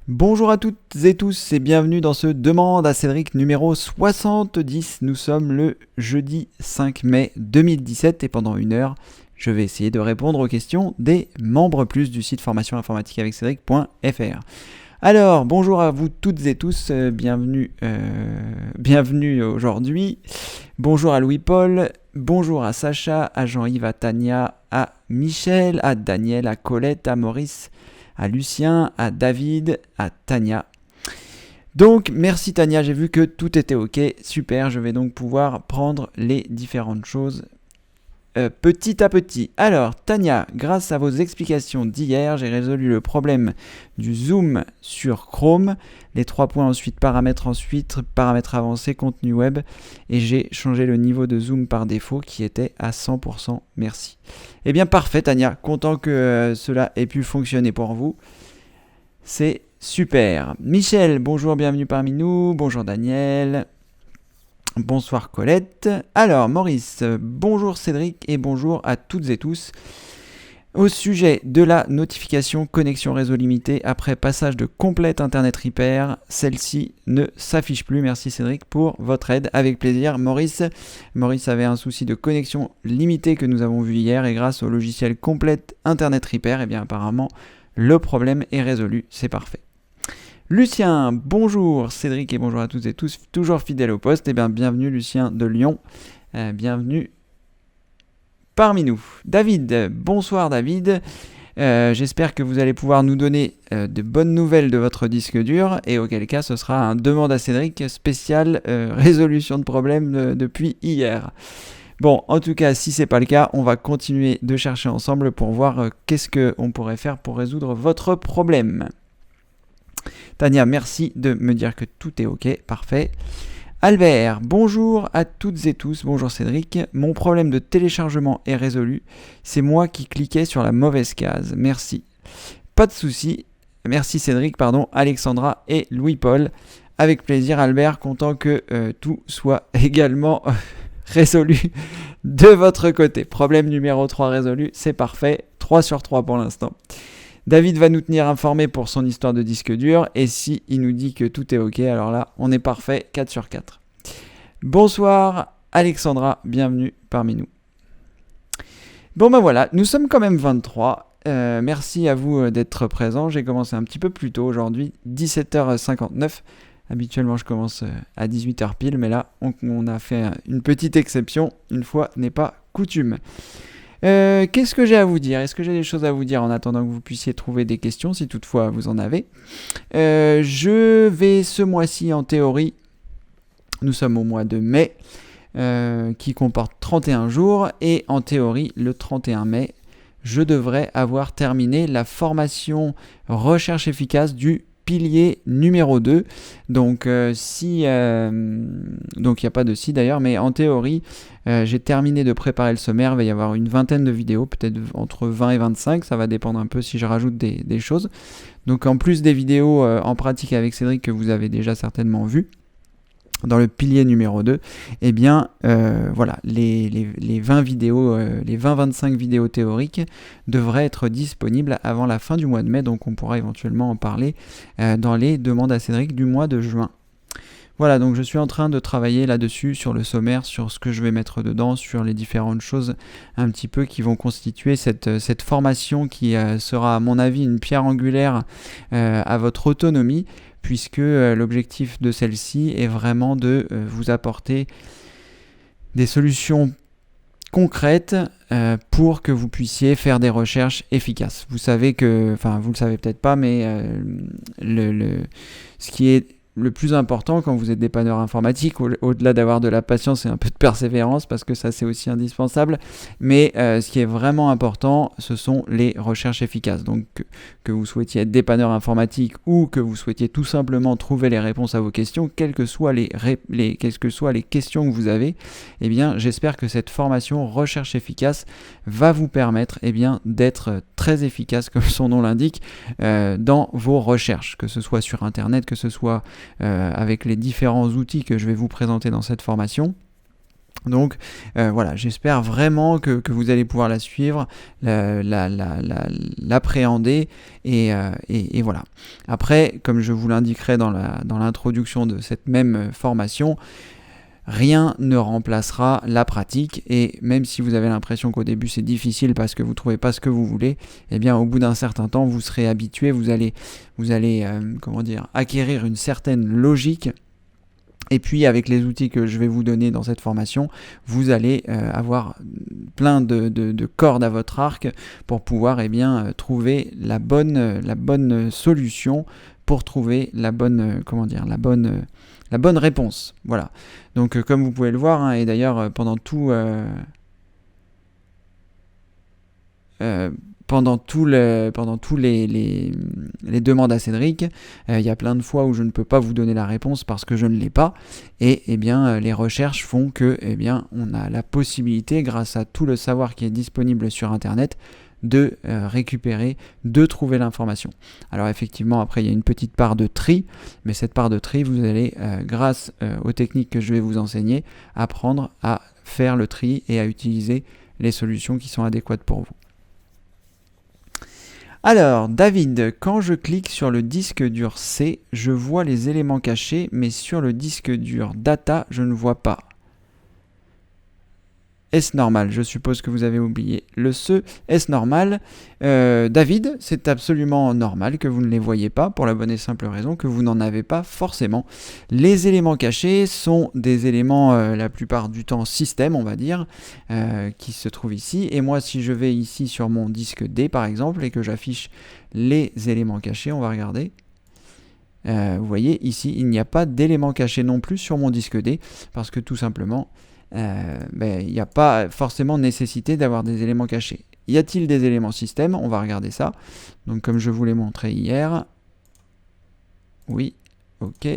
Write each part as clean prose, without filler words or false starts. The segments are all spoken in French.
Bonjour à toutes et tous et bienvenue dans ce Demande à Cédric numéro 70. Nous sommes le jeudi 5 mai 2017 et pendant une heure, je vais essayer de répondre aux questions des membres plus du site formation informatique avec Cédric.fr. Alors, bonjour à vous toutes et tous, bienvenue aujourd'hui. Bonjour à Louis-Paul, bonjour à Sacha, à Jean-Yves, à Tania, à Michel, à Daniel, à Colette, à Maurice, à Lucien, à David, à Tania. Donc, merci Tania, j'ai vu que tout était ok, super, je vais donc pouvoir prendre les différentes choses petit à petit. Alors, Tania, grâce à vos explications d'hier, j'ai résolu le problème du zoom sur Chrome, les 3 points ensuite, paramètres avancés, contenu web, et j'ai changé le niveau de zoom par défaut qui était à 100%. Merci. Eh bien, parfait Tania, content que cela ait pu fonctionner pour vous. C'est super. Michel, bonjour, bienvenue parmi nous. Bonjour Daniel. Bonsoir Colette. Alors Maurice, bonjour Cédric et bonjour à toutes et tous. Au sujet de la notification connexion réseau limité après passage de complète internet repair, celle-ci ne s'affiche plus. Merci Cédric pour votre aide. Avec plaisir Maurice. Maurice avait un souci de connexion limitée que nous avons vu hier et grâce au logiciel complète internet repair, eh bien apparemment le problème est résolu. C'est parfait. Lucien, bonjour Cédric et bonjour à toutes et tous, toujours fidèle au poste. Et bien bienvenue Lucien de Lyon, bienvenue parmi nous. David, bonsoir David, j'espère que vous allez pouvoir nous donner de bonnes nouvelles de votre disque dur et auquel cas ce sera un demande à Cédric spécial résolution de problème depuis hier. Bon, en tout cas, si c'est pas le cas, on va continuer de chercher ensemble pour voir qu'est-ce qu'on pourrait faire pour résoudre votre problème. Tania, merci de me dire que tout est ok, parfait. Albert, bonjour à toutes et tous, bonjour Cédric. Mon problème de téléchargement est résolu. C'est moi qui cliquais sur la mauvaise case. Merci. Pas de souci. Merci Cédric, Alexandra et Louis-Paul. Avec plaisir Albert, content que tout soit également résolu de votre côté. Problème numéro 3 résolu, c'est parfait. 3 sur 3 pour l'instant. David va nous tenir informés pour son histoire de disque dur et si il nous dit que tout est ok, alors là, on est parfait, 4 sur 4. Bonsoir Alexandra, bienvenue parmi nous. Bon ben voilà, nous sommes quand même 23. Merci à vous d'être présents. J'ai commencé un petit peu plus tôt aujourd'hui, 17h59. Habituellement, je commence à 18h pile, mais là, on a fait une petite exception. Une fois n'est pas coutume. Qu'est-ce que j'ai à vous dire ? Est-ce que j'ai des choses à vous dire en attendant que vous puissiez trouver des questions, si toutefois vous en avez ? Je vais ce mois-ci, en théorie, nous sommes au mois de mai, qui comporte 31 jours, et en théorie, le 31 mai, je devrais avoir terminé la formation recherche efficace du pilier numéro 2. Donc donc il n'y a pas de si d'ailleurs, mais en théorie j'ai terminé de préparer le sommaire. Il va y avoir une vingtaine de vidéos, peut-être entre 20 et 25, ça va dépendre un peu si je rajoute des choses. Donc en plus des vidéos en pratique avec Cédric que vous avez déjà certainement vues dans le pilier numéro 2, eh bien voilà, les 20 vidéos, les 20-25 vidéos théoriques devraient être disponibles avant la fin du mois de mai, donc on pourra éventuellement en parler dans les demandes à Cédric du mois de juin. Voilà, donc je suis en train de travailler là-dessus, sur le sommaire, sur ce que je vais mettre dedans, sur les différentes choses un petit peu qui vont constituer cette formation qui sera à mon avis une pierre angulaire à votre autonomie, puisque l'objectif de celle-ci est vraiment de vous apporter des solutions concrètes pour que vous puissiez faire des recherches efficaces. Vous savez que, enfin vous le savez peut-être pas, mais ce qui est le plus important quand vous êtes dépanneur informatique, au-delà d'avoir de la patience et un peu de persévérance, parce que ça c'est aussi indispensable, mais ce qui est vraiment important, ce sont les recherches efficaces. Donc que vous souhaitiez être dépanneur informatique ou que vous souhaitiez tout simplement trouver les réponses à vos questions, quelles que soient les questions que vous avez, eh bien j'espère que cette formation recherche efficace va vous permettre d'être très efficace, comme son nom l'indique, dans vos recherches, que ce soit sur internet, que ce soit avec les différents outils que je vais vous présenter dans cette formation. Donc voilà, j'espère vraiment que vous allez pouvoir la suivre, l'appréhender et voilà. Après, comme je vous l'indiquerai dans l'introduction de cette même formation, rien ne remplacera la pratique, et même si vous avez l'impression qu'au début c'est difficile parce que vous ne trouvez pas ce que vous voulez, eh bien au bout d'un certain temps vous serez habitué, vous allez acquérir une certaine logique. Et puis avec les outils que je vais vous donner dans cette formation, vous allez avoir plein de cordes à votre arc pour pouvoir trouver la bonne solution, pour trouver la bonne réponse. Voilà. Donc comme vous pouvez le voir, et d'ailleurs pendant tous les demandes à Cédric, il y a plein de fois où je ne peux pas vous donner la réponse parce que je ne l'ai pas, et les recherches font que on a la possibilité, grâce à tout le savoir qui est disponible sur internet, de récupérer, de trouver l'information. Alors effectivement, après il y a une petite part de tri, mais cette part de tri, vous allez, grâce aux techniques que je vais vous enseigner, apprendre à faire le tri et à utiliser les solutions qui sont adéquates pour vous. Alors, David, quand je clique sur le disque dur C, je vois les éléments cachés, mais sur le disque dur data, je ne vois pas. Est-ce normal? Je suppose que vous avez oublié le ce. Est-ce normal? David, c'est absolument normal que vous ne les voyez pas, pour la bonne et simple raison que vous n'en avez pas forcément. Les éléments cachés sont des éléments, la plupart du temps, système, on va dire, qui se trouvent ici. Et moi, si je vais ici sur mon disque D, par exemple, et que j'affiche les éléments cachés, on va regarder. Vous voyez, ici, il n'y a pas d'éléments cachés non plus sur mon disque D, parce que tout simplement, il n'y a pas forcément nécessité d'avoir des éléments cachés. Y a-t-il des éléments système? On va regarder ça. Donc comme je vous l'ai montré hier. Oui, ok.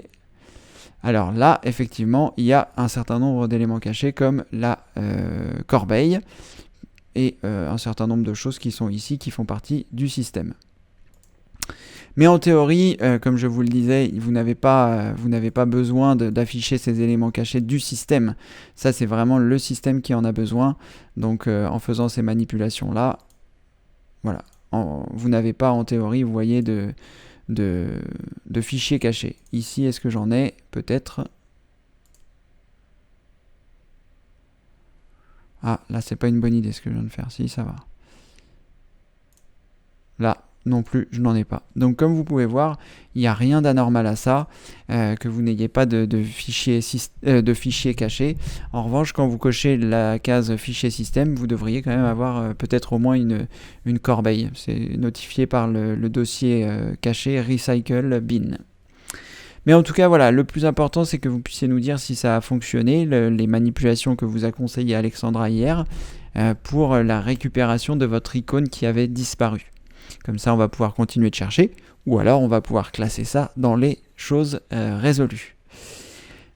Alors là, effectivement, il y a un certain nombre d'éléments cachés comme la corbeille et un certain nombre de choses qui sont ici, qui font partie du système. Mais en théorie, comme je vous le disais, vous n'avez pas besoin d'afficher ces éléments cachés du système. Ça, c'est vraiment le système qui en a besoin. Donc, en faisant ces manipulations-là, voilà, vous n'avez pas, en théorie, vous voyez, de fichiers cachés. Ici, est-ce que j'en ai? Peut-être. Ah, là, c'est pas une bonne idée ce que je viens de faire. Si, ça va. Là. Non plus, je n'en ai pas. Donc comme vous pouvez voir, il n'y a rien d'anormal à ça, que vous n'ayez pas de fichiers cachés. En revanche, quand vous cochez la case fichier système, vous devriez quand même avoir peut-être au moins une corbeille. C'est notifié par le dossier caché recycle bin. Mais en tout cas, voilà, le plus important, c'est que vous puissiez nous dire si ça a fonctionné, les manipulations que vous a conseillées Alexandra hier, pour la récupération de votre icône qui avait disparu. Comme ça, on va pouvoir continuer de chercher, ou alors on va pouvoir classer ça dans les choses résolues.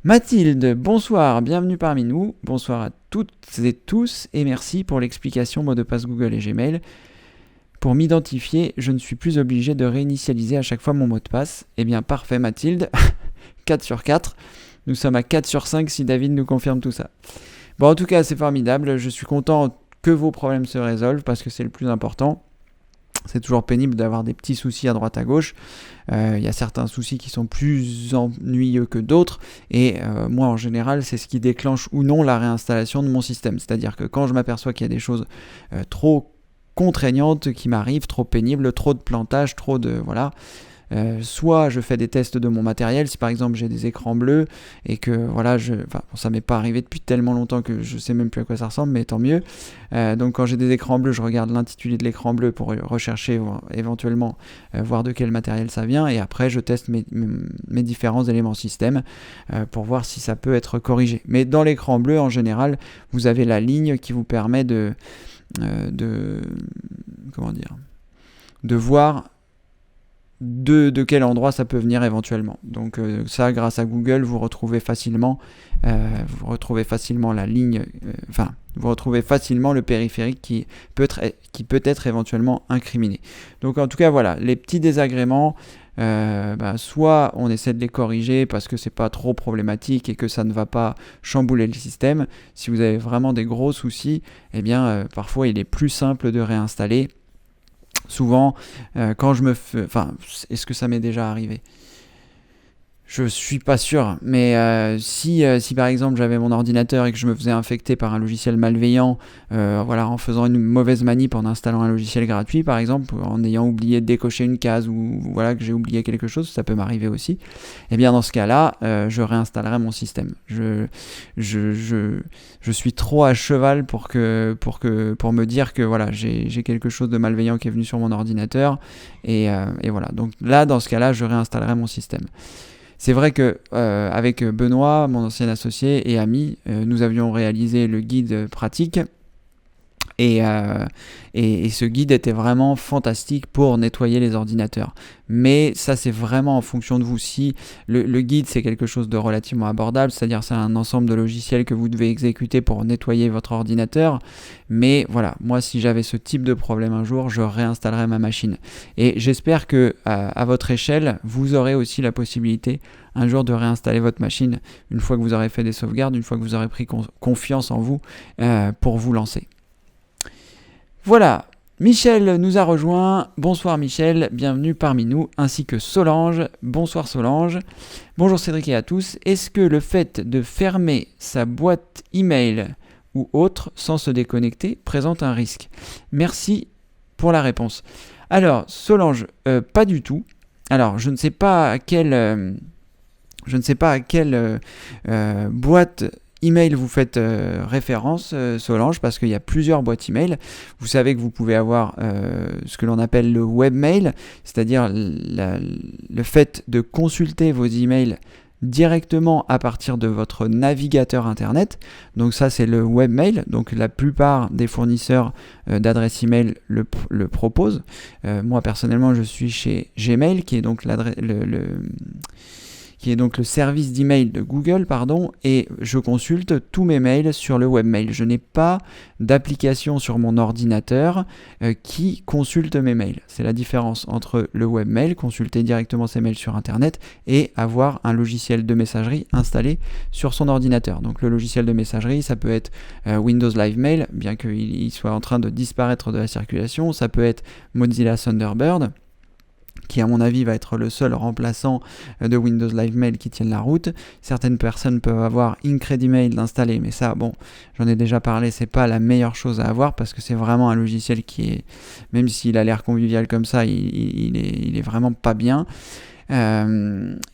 Mathilde, bonsoir, bienvenue parmi nous. Bonsoir à toutes et tous, et merci pour l'explication mot de passe Google et Gmail. Pour m'identifier, je ne suis plus obligé de réinitialiser à chaque fois mon mot de passe. Eh bien, parfait Mathilde, 4 sur 4. Nous sommes à 4 sur 5 si David nous confirme tout ça. Bon, en tout cas, c'est formidable. Je suis content que vos problèmes se résolvent parce que c'est le plus important. C'est toujours pénible d'avoir des petits soucis à droite à gauche. Il y a certains soucis qui sont plus ennuyeux que d'autres. Et moi, en général, c'est ce qui déclenche ou non la réinstallation de mon système. C'est-à-dire que quand je m'aperçois qu'il y a des choses trop contraignantes qui m'arrivent, trop pénibles, trop de plantage, trop de... Voilà. Soit je fais des tests de mon matériel, si par exemple j'ai des écrans bleus et que voilà, ça m'est pas arrivé depuis tellement longtemps que je sais même plus à quoi ça ressemble, mais tant mieux. Donc quand j'ai des écrans bleus, je regarde l'intitulé de l'écran bleu pour rechercher éventuellement voir de quel matériel ça vient, et après je teste mes différents éléments système pour voir si ça peut être corrigé. Mais dans l'écran bleu en général, vous avez la ligne qui vous permet de voir de quel endroit ça peut venir éventuellement. Donc ça, grâce à Google, vous retrouvez facilement la ligne, vous retrouvez facilement le périphérique qui peut être éventuellement incriminé. Donc en tout cas, voilà, les petits désagréments, soit on essaie de les corriger parce que c'est pas trop problématique et que ça ne va pas chambouler le système. Si vous avez vraiment des gros soucis, eh bien parfois il est plus simple de réinstaller. Souvent, quand je me fais... Enfin, est-ce que ça m'est déjà arrivé ? Je suis pas sûr, mais si par exemple j'avais mon ordinateur et que je me faisais infecter par un logiciel malveillant, en faisant une mauvaise manip en installant un logiciel gratuit par exemple, en ayant oublié de décocher une case ou voilà que j'ai oublié quelque chose, ça peut m'arriver aussi. Et bien dans ce cas-là, je réinstallerai mon système. Je suis trop à cheval pour me dire que voilà j'ai quelque chose de malveillant qui est venu sur mon ordinateur et voilà. Donc là dans ce cas-là, je réinstallerai mon système. C'est vrai que avec Benoît, mon ancien associé et ami, nous avions réalisé le guide pratique et ce guide était vraiment fantastique pour nettoyer les ordinateurs. Mais ça, c'est vraiment en fonction de vous. Si le guide, c'est quelque chose de relativement abordable, c'est-à-dire c'est un ensemble de logiciels que vous devez exécuter pour nettoyer votre ordinateur. Mais voilà, moi, si j'avais ce type de problème un jour, je réinstallerais ma machine. Et j'espère que à votre échelle, vous aurez aussi la possibilité un jour de réinstaller votre machine une fois que vous aurez fait des sauvegardes, une fois que vous aurez pris confiance en vous pour vous lancer. Voilà, Michel nous a rejoint. Bonsoir Michel, bienvenue parmi nous, ainsi que Solange. Bonsoir Solange. Bonjour Cédric et à tous. Est-ce que le fait de fermer sa boîte email ou autre sans se déconnecter présente un risque ? Merci pour la réponse. Alors Solange, pas du tout. Alors je ne sais pas à quelle boîte email vous faites référence, Solange, parce qu'il y a plusieurs boîtes email. Vous savez que vous pouvez avoir ce que l'on appelle le webmail, c'est-à-dire le fait de consulter vos emails directement à partir de votre navigateur internet. Donc ça, c'est le webmail. Donc la plupart des fournisseurs d'adresses email le proposent. Moi, personnellement, je suis chez Gmail, qui est donc le service d'email de Google, et je consulte tous mes mails sur le webmail. Je n'ai pas d'application sur mon ordinateur qui consulte mes mails. C'est la différence entre le webmail, consulter directement ses mails sur Internet, et avoir un logiciel de messagerie installé sur son ordinateur. Donc le logiciel de messagerie, ça peut être Windows Live Mail, bien qu'il soit en train de disparaître de la circulation. Ça peut être Mozilla Thunderbird, qui à mon avis va être le seul remplaçant de Windows Live Mail qui tienne la route. Certaines personnes peuvent avoir Incredimail d'installer, mais ça, bon, j'en ai déjà parlé, c'est pas la meilleure chose à avoir parce que c'est vraiment un logiciel qui est, même s'il a l'air convivial comme ça, il est vraiment pas bien.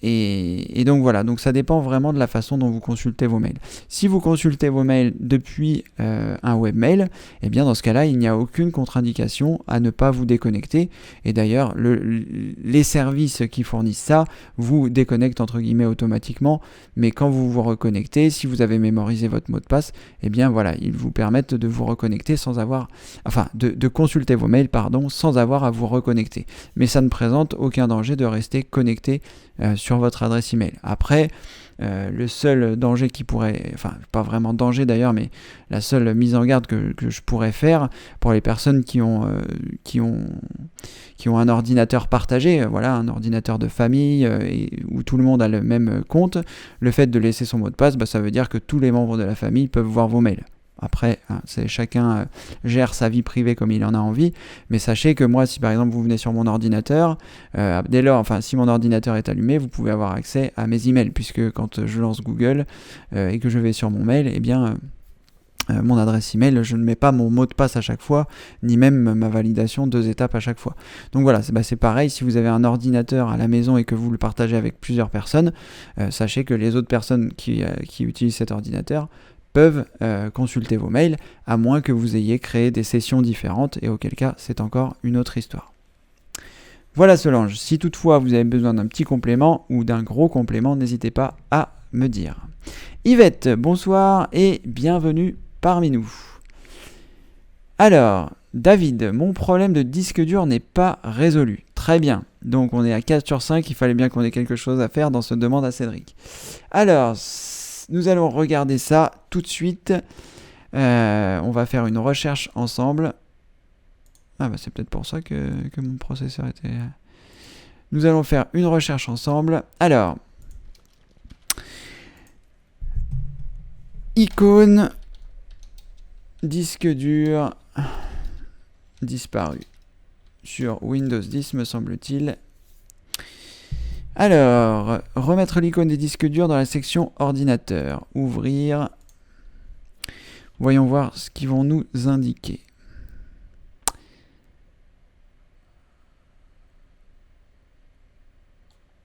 Et donc voilà, donc ça dépend vraiment de la façon dont vous consultez vos mails. Si vous consultez vos mails depuis un webmail, eh bien dans ce cas-là, il n'y a aucune contre-indication à ne pas vous déconnecter. Et d'ailleurs, les services qui fournissent ça vous déconnectent entre guillemets automatiquement. Mais quand vous vous reconnectez, si vous avez mémorisé votre mot de passe, eh bien voilà, ils vous permettent de vous reconnecter sans avoir, de consulter vos mails, sans avoir à vous reconnecter. Mais ça ne présente aucun danger de rester connecté sur votre adresse email. Après, le seul danger qui pourrait, pas vraiment danger d'ailleurs, mais la seule mise en garde que je pourrais faire pour les personnes qui ont un ordinateur partagé, un ordinateur de famille où tout le monde a le même compte, le fait de laisser son mot de passe, ça veut dire que tous les membres de la famille peuvent voir vos mails. Après, chacun gère sa vie privée comme il en a envie, mais sachez que moi, si par exemple vous venez sur mon ordinateur, dès lors, si mon ordinateur est allumé, vous pouvez avoir accès à mes emails, puisque quand je lance Google et que je vais sur mon mail, eh bien, mon adresse email, je ne mets pas mon mot de passe à chaque fois, ni même ma validation 2 étapes à chaque fois. Donc voilà, c'est pareil, si vous avez un ordinateur à la maison et que vous le partagez avec plusieurs personnes, sachez que les autres personnes qui utilisent cet ordinateur peuvent consulter vos mails, à moins que vous ayez créé des sessions différentes, et auquel cas, c'est encore une autre histoire. Voilà Solange, si toutefois vous avez besoin d'un petit complément ou d'un gros complément, n'hésitez pas à me dire. Yvette, bonsoir et bienvenue parmi nous. Alors, David, mon problème de disque dur n'est pas résolu. Très bien, donc on est à 4 sur 5, il fallait bien qu'on ait quelque chose à faire dans ce demande à Cédric. Alors, nous allons regarder ça tout de suite. On va faire une recherche ensemble. C'est peut-être pour ça que mon processeur était... Nous allons faire une recherche ensemble. Alors, icône, disque dur, disparu. Sur Windows 10, me semble-t-il. Alors, remettre l'icône des disques durs dans la section ordinateur. Ouvrir. Voyons voir ce qu'ils vont nous indiquer.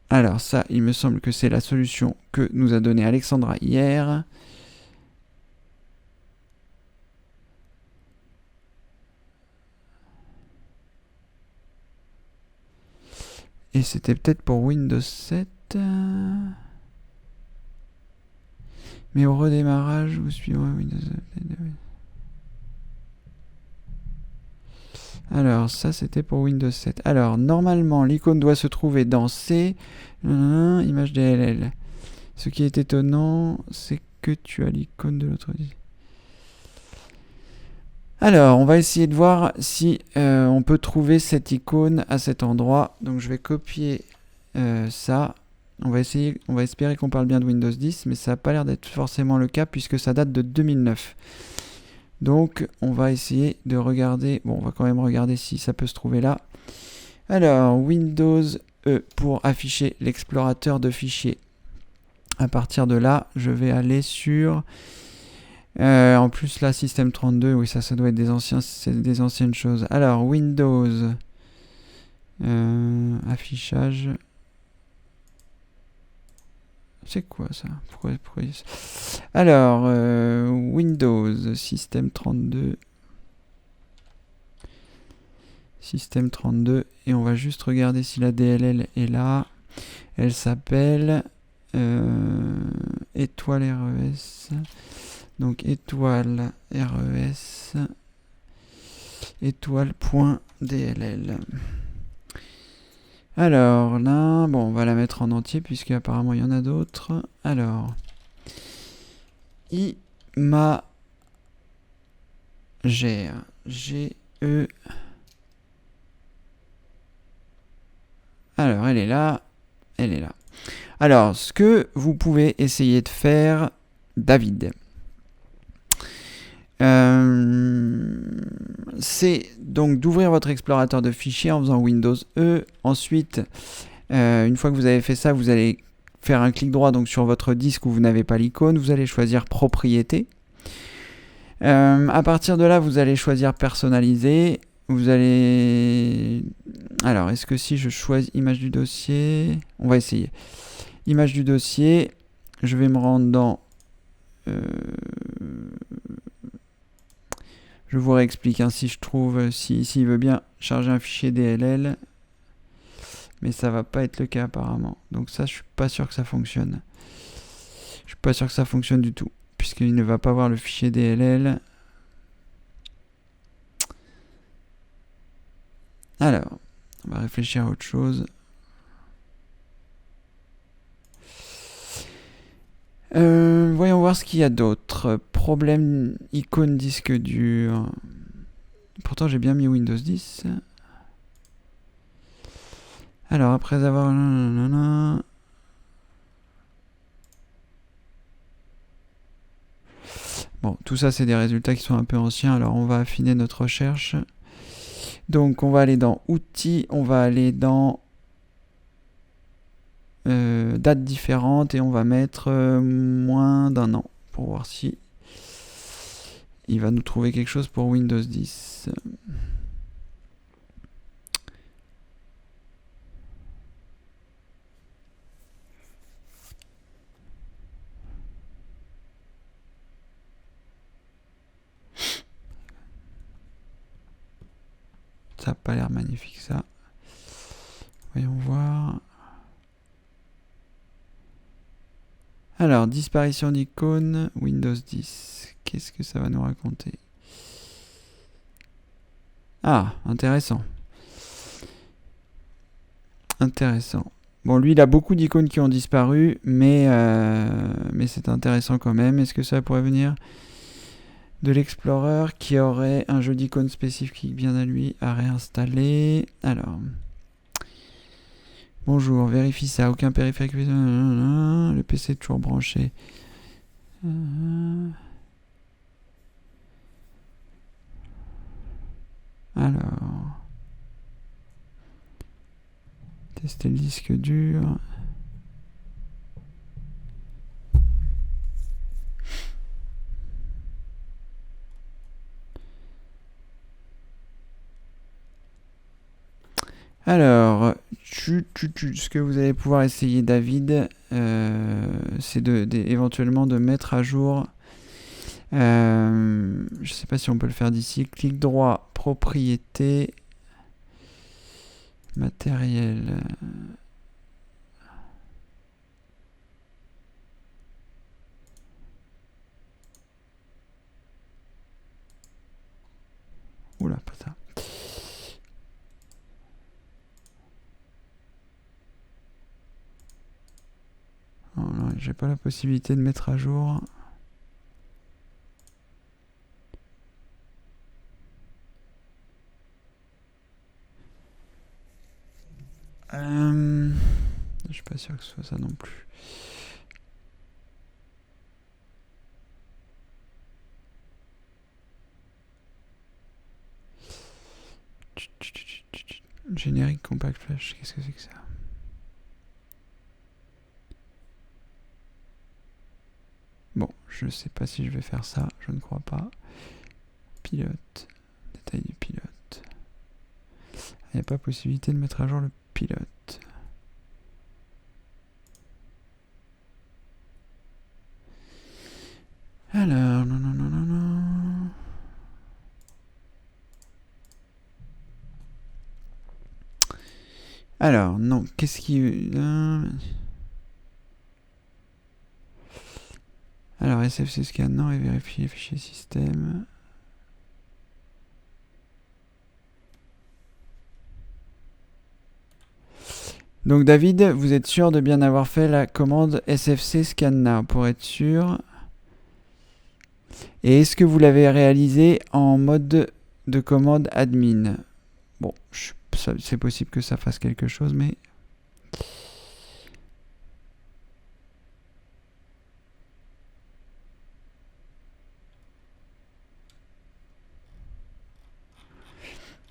Alors ça, il me semble que c'est la solution que nous a donnée Alexandra hier. Et c'était peut-être pour Windows 7. Mais au redémarrage, vous suivez Windows 7. Alors, ça, c'était pour Windows 7. Alors, normalement, l'icône doit se trouver dans C, image DLL. Ce qui est étonnant, c'est que tu as l'icône de l'autre. Alors, on va essayer de voir si on peut trouver cette icône à cet endroit. Donc, je vais copier ça. On va espérer qu'on parle bien de Windows 10, mais ça n'a pas l'air d'être forcément le cas puisque ça date de 2009. Donc, on va essayer de regarder. Bon, on va quand même regarder si ça peut se trouver là. Alors, Windows E pour afficher l'explorateur de fichiers. À partir de là, je vais aller sur... en plus, là, Système 32, oui, ça doit être des anciennes choses. Alors, Windows, affichage... C'est quoi ça? Pourquoi Alors, Windows, Système 32. Système 32. Et on va juste regarder si la DLL est là. Elle s'appelle étoile RES. Donc étoile RES. Étoile.dll. Alors là, bon, on va la mettre en entier puisque apparemment il y en a d'autres. Alors, Imagère, G-E. Alors, elle est là, elle est là. Alors, ce que vous pouvez essayer de faire, David, c'est donc d'ouvrir votre explorateur de fichiers en faisant Windows E. Ensuite, une fois que vous avez fait ça, vous allez faire un clic droit donc sur votre disque où vous n'avez pas l'icône. Vous allez choisir Propriétés. À partir de là, vous allez choisir Personnaliser. Vous allez... Alors, est-ce que si je choisis Image du dossier... On va essayer. Image du dossier. Je vais me rendre dans... Je vous réexplique si je trouve, s'il veut bien charger un fichier DLL. Mais ça va pas être le cas apparemment. Donc ça, je suis pas sûr que ça fonctionne. Je suis pas sûr que ça fonctionne du tout. Puisqu'il ne va pas voir le fichier DLL. Alors, on va réfléchir à autre chose. Voyons voir ce qu'il y a d'autre. Problème icône disque dur. Pourtant j'ai bien mis Windows 10. Alors après avoir... Bon, tout ça c'est des résultats qui sont un peu anciens. Alors on va affiner notre recherche. Donc on va aller dans Outils. On va aller dans... dates différentes et on va mettre moins d'un an pour voir si il va nous trouver quelque chose pour Windows 10. Ça n'a pas l'air magnifique ça. Voyons voir. Alors, disparition d'icône, Windows 10. Qu'est-ce que ça va nous raconter? Ah, intéressant. Intéressant. Bon, lui, il a beaucoup d'icônes qui ont disparu, mais c'est intéressant quand même. Est-ce que ça pourrait venir de l'Explorer qui aurait un jeu d'icônes spécifique bien à lui à réinstaller? Alors, Bonjour, vérifie ça, aucun périphérique. Le PC est toujours branché. Alors. Tester le disque dur. Alors, ce que vous allez pouvoir essayer, David, c'est éventuellement de mettre à jour. Je ne sais pas si on peut le faire d'ici. Clic droit, propriété, matériel. Oula, pas ça. Oh non, j'ai pas la possibilité de mettre à jour. Je suis pas sûr que ce soit ça non plus. Générique compact flash, qu'est-ce que c'est que ça? Bon, je sais pas si je vais faire ça, je ne crois pas. Pilote, détail du pilote. Il n'y a pas possibilité de mettre à jour le pilote. Alors, non. Alors, non, qu'est-ce qui... Alors, SFC scan, non, et vérifier les fichiers système. Donc, David, vous êtes sûr de bien avoir fait la commande SFC scan now pour être sûr. Et est-ce que vous l'avez réalisé en mode de commande admin? Bon, c'est possible que ça fasse quelque chose, mais...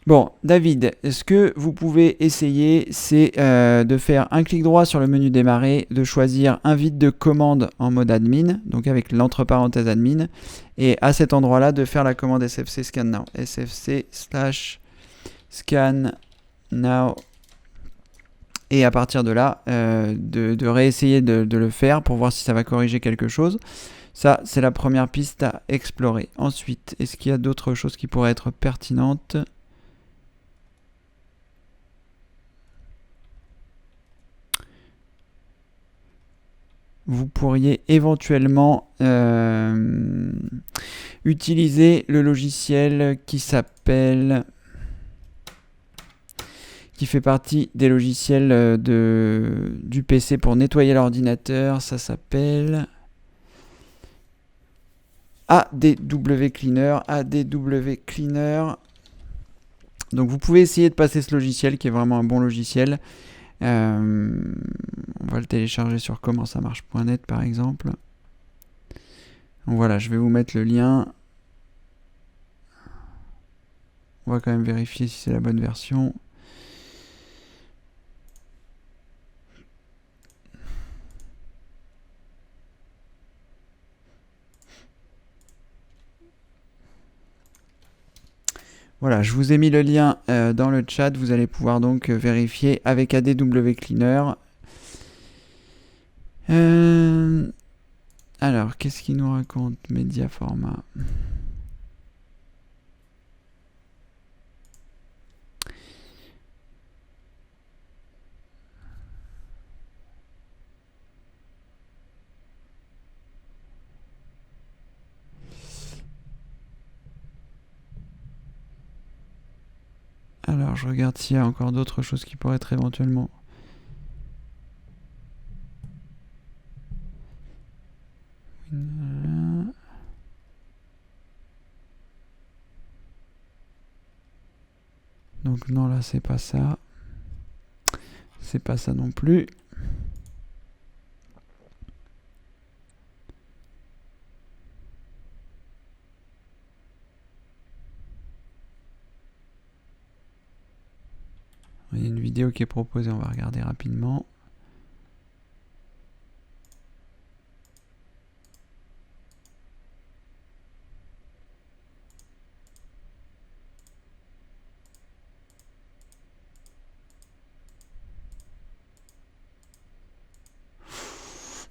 Bon, David, ce que vous pouvez essayer, c'est de faire un clic droit sur le menu démarrer, de choisir invite de commande en mode admin, donc avec l'entre parenthèses admin, et à cet endroit-là, de faire la commande SFC scan now. SFC/scan now. Et à partir de là, de réessayer de le faire pour voir si ça va corriger quelque chose. Ça, c'est la première piste à explorer. Ensuite, est-ce qu'il y a d'autres choses qui pourraient être pertinentes ? Vous pourriez éventuellement utiliser le logiciel qui fait partie des logiciels du PC pour nettoyer l'ordinateur. Ça s'appelle ADW Cleaner. ADW Cleaner. Donc vous pouvez essayer de passer ce logiciel qui est vraiment un bon logiciel. On va le télécharger sur commentsamarche.net par exemple. Donc voilà, je vais vous mettre le lien. On va quand même vérifier si c'est la bonne version. Voilà, je vous ai mis le lien dans le chat. Vous allez pouvoir donc vérifier avec ADW Cleaner. Alors, qu'est-ce qu'il nous raconte? Média format. Alors, je regarde s'il y a encore d'autres choses qui pourraient être éventuellement... Donc non, là, c'est pas ça. c'est pas ça non plus. Il y a une vidéo qui est proposée, on va regarder rapidement.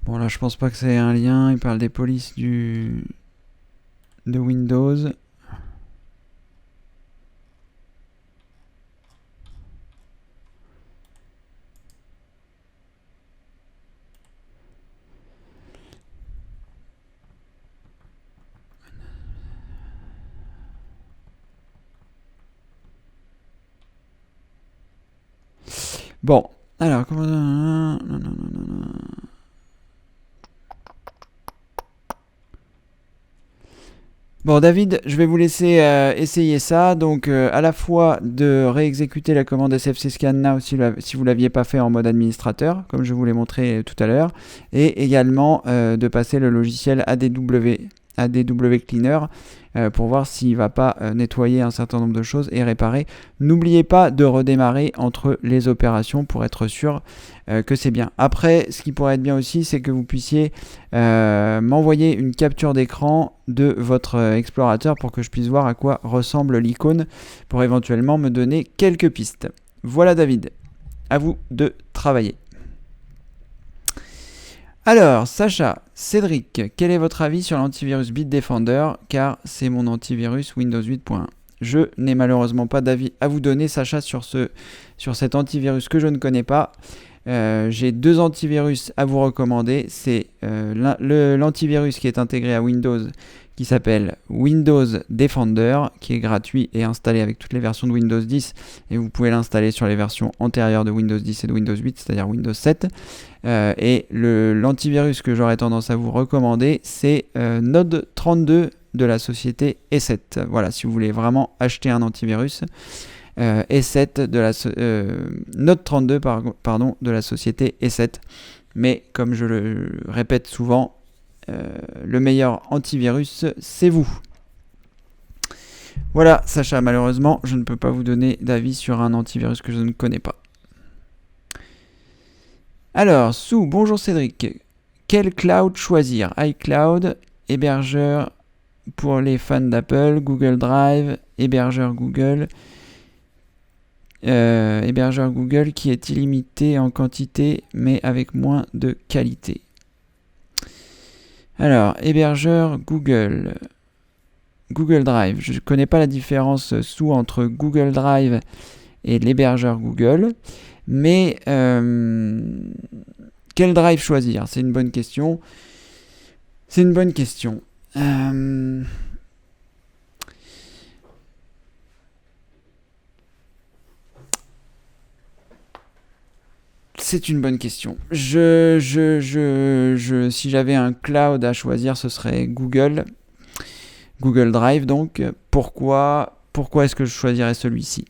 Bon là je pense pas que c'est un lien, il parle des polices de Windows. Bon, alors comment... Bon David, je vais vous laisser essayer ça, donc à la fois de réexécuter la commande sfc scan now si vous ne l'aviez pas fait en mode administrateur, comme je vous l'ai montré tout à l'heure, et également de passer le logiciel ADW Cleaner pour voir s'il ne va pas nettoyer un certain nombre de choses et réparer. N'oubliez pas de redémarrer entre les opérations pour être sûr que c'est bien. Après, ce qui pourrait être bien aussi, c'est que vous puissiez m'envoyer une capture d'écran de votre explorateur pour que je puisse voir à quoi ressemble l'icône pour éventuellement me donner quelques pistes. Voilà David, à vous de travailler. Alors, Sacha, Cédric, quel est votre avis sur l'antivirus Bitdefender, car c'est mon antivirus Windows 8.1. Je n'ai malheureusement pas d'avis à vous donner, Sacha, sur cet antivirus que je ne connais pas. J'ai 2 antivirus à vous recommander. C'est l'antivirus qui est intégré à Windows, qui s'appelle Windows Defender, qui est gratuit et installé avec toutes les versions de Windows 10, et vous pouvez l'installer sur les versions antérieures de Windows 10 et de Windows 8, c'est-à-dire Windows 7. Et l'antivirus que j'aurais tendance à vous recommander, c'est Node 32 de la société E7. Voilà, si vous voulez vraiment acheter un antivirus, E7 de la Node 32 pardon, de la société E7. Mais comme je le répète souvent, le meilleur antivirus, c'est vous. Voilà, Sacha, malheureusement, je ne peux pas vous donner d'avis sur un antivirus que je ne connais pas. Alors, bonjour Cédric. Quel cloud choisir? iCloud, hébergeur pour les fans d'Apple, Google Drive, hébergeur Google. Hébergeur Google qui est illimité en quantité mais avec moins de qualité. Alors, hébergeur Google Drive. Je ne connais pas la différence entre Google Drive et l'hébergeur Google, mais quel drive choisir? C'est une bonne question. C'est une bonne question. Si j'avais un cloud à choisir, ce serait Google Drive donc. Pourquoi est-ce que je choisirais celui-ci?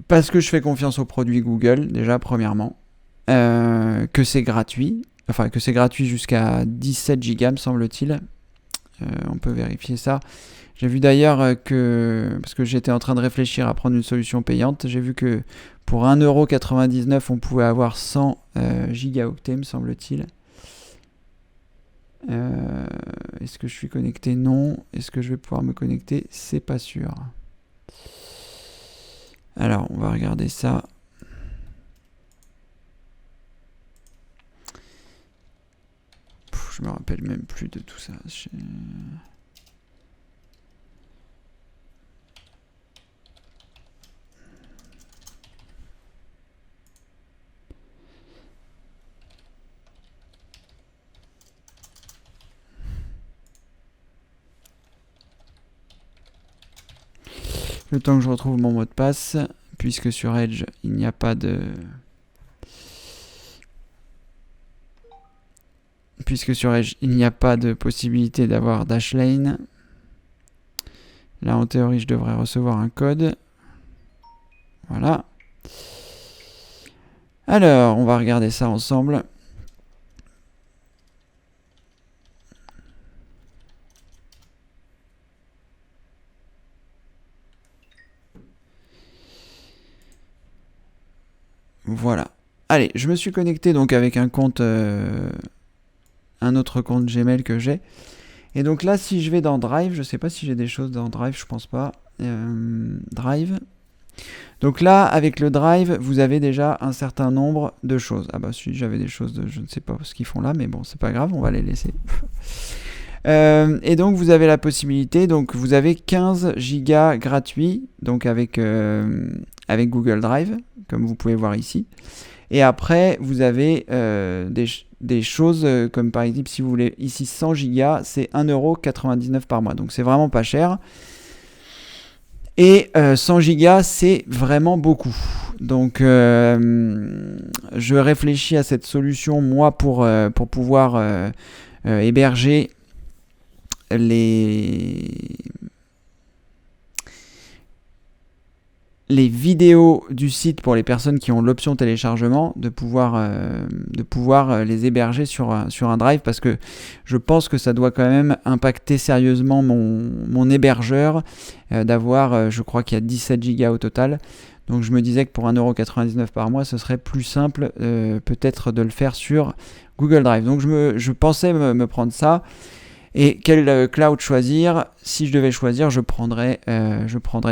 Parce que je fais confiance aux produits Google, déjà, premièrement. Que c'est gratuit. Enfin, que c'est gratuit jusqu'à 17 Go, me semble-t-il. On peut vérifier ça. J'ai vu d'ailleurs parce que j'étais en train de réfléchir à prendre une solution payante, j'ai vu que pour 1,99€, on pouvait avoir 100 gigaoctets, me semble-t-il. Est-ce que je suis connecté? Non. Est-ce que je vais pouvoir me connecter? C'est pas sûr. Alors, on va regarder ça. Je me rappelle même plus de tout ça. Le temps que je retrouve mon mot de passe, puisque sur Edge, il n'y a pas de... possibilité d'avoir Dashlane. Là, en théorie, je devrais recevoir un code. Voilà. Alors, on va regarder ça ensemble. Voilà. Allez, je me suis connecté donc avec un compte, un autre compte Gmail que j'ai. Et donc là, si je vais dans Drive, je sais pas si j'ai des choses dans Drive, je pense pas. Drive. Donc là, avec le Drive, vous avez déjà un certain nombre de choses. Ah bah si j'avais des choses, je ne sais pas ce qu'ils font là, mais bon, c'est pas grave, on va les laisser. Et donc vous avez la possibilité, donc vous avez 15 gigas gratuits, donc avec Google Drive, comme vous pouvez voir ici. Et après, vous avez des choses comme par exemple, si vous voulez ici 100 gigas, c'est 1,99€ par mois. Donc c'est vraiment pas cher. Et 100 gigas, c'est vraiment beaucoup. Donc je réfléchis à cette solution, moi, pour pouvoir héberger les vidéos du site pour les personnes qui ont l'option téléchargement, de pouvoir les héberger sur un Drive, parce que je pense que ça doit quand même impacter sérieusement mon hébergeur, d'avoir, je crois qu'il y a 17 gigas au total. Donc je me disais que pour 1,99€ par mois, ce serait plus simple peut-être de le faire sur Google Drive. Donc je pensais me prendre ça. Et quel cloud choisir? Si je devais choisir, je prendrais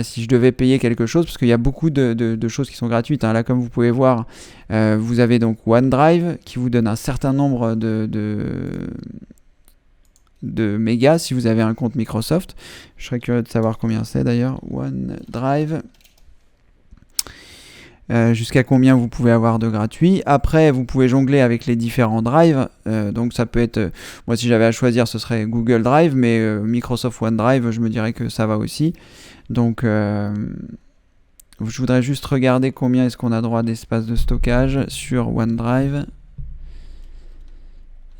si je devais payer quelque chose, parce qu'il y a beaucoup de choses qui sont gratuites. Hein. Là, comme vous pouvez voir, vous avez donc OneDrive qui vous donne un certain nombre de mégas si vous avez un compte Microsoft. Je serais curieux de savoir combien c'est d'ailleurs. OneDrive. Jusqu'à combien vous pouvez avoir de gratuit. Après, vous pouvez jongler avec les différents drives. Donc ça peut être, moi si j'avais à choisir, ce serait Google Drive, mais Microsoft OneDrive, je me dirais que ça va aussi. Donc je voudrais juste regarder combien est-ce qu'on a droit d'espace de stockage sur OneDrive.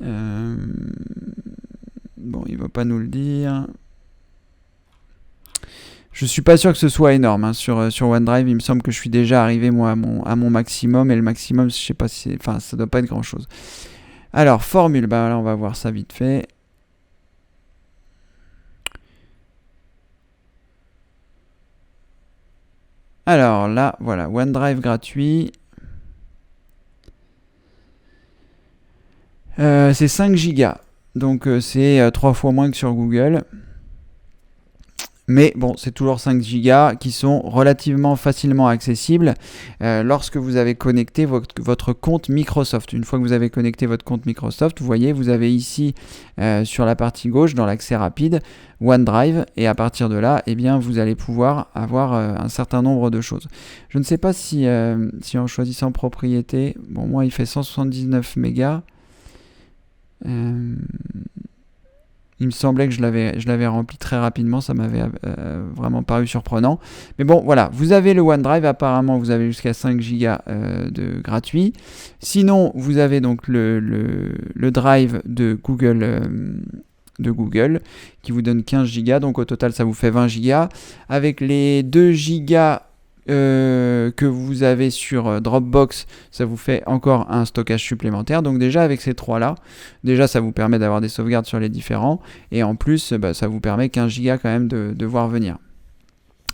Bon, il va pas nous le dire. Je suis pas sûr que ce soit énorme hein, sur OneDrive. Il me semble que je suis déjà arrivé moi à mon maximum, et le maximum, je sais pas si, enfin, ça doit pas être grand chose. Alors formule, bah là on va voir ça vite fait. Alors là, voilà, OneDrive gratuit. C'est 5 gigas, donc c'est 3 fois moins que sur Google. Mais bon, c'est toujours 5 gigas qui sont relativement facilement accessibles lorsque vous avez connecté votre compte Microsoft. Une fois que vous avez connecté votre compte Microsoft, vous voyez, vous avez ici sur la partie gauche, dans l'accès rapide, OneDrive. Et à partir de là, eh bien, vous allez pouvoir avoir un certain nombre de choses. Je ne sais pas si en choisissant propriété, bon, moi il fait 179 mégas. Il me semblait que je l'avais rempli très rapidement, ça m'avait vraiment paru surprenant. Mais bon, voilà, vous avez le OneDrive, apparemment vous avez jusqu'à 5 gigas de gratuit. Sinon, vous avez donc le Drive de Google qui vous donne 15 gigas, donc au total ça vous fait 20 gigas. Avec les 2 gigas que vous avez sur Dropbox, ça vous fait encore un stockage supplémentaire. Donc déjà avec ces trois là, déjà ça vous permet d'avoir des sauvegardes sur les différents, et en plus ça vous permet 15 Go quand même de voir venir.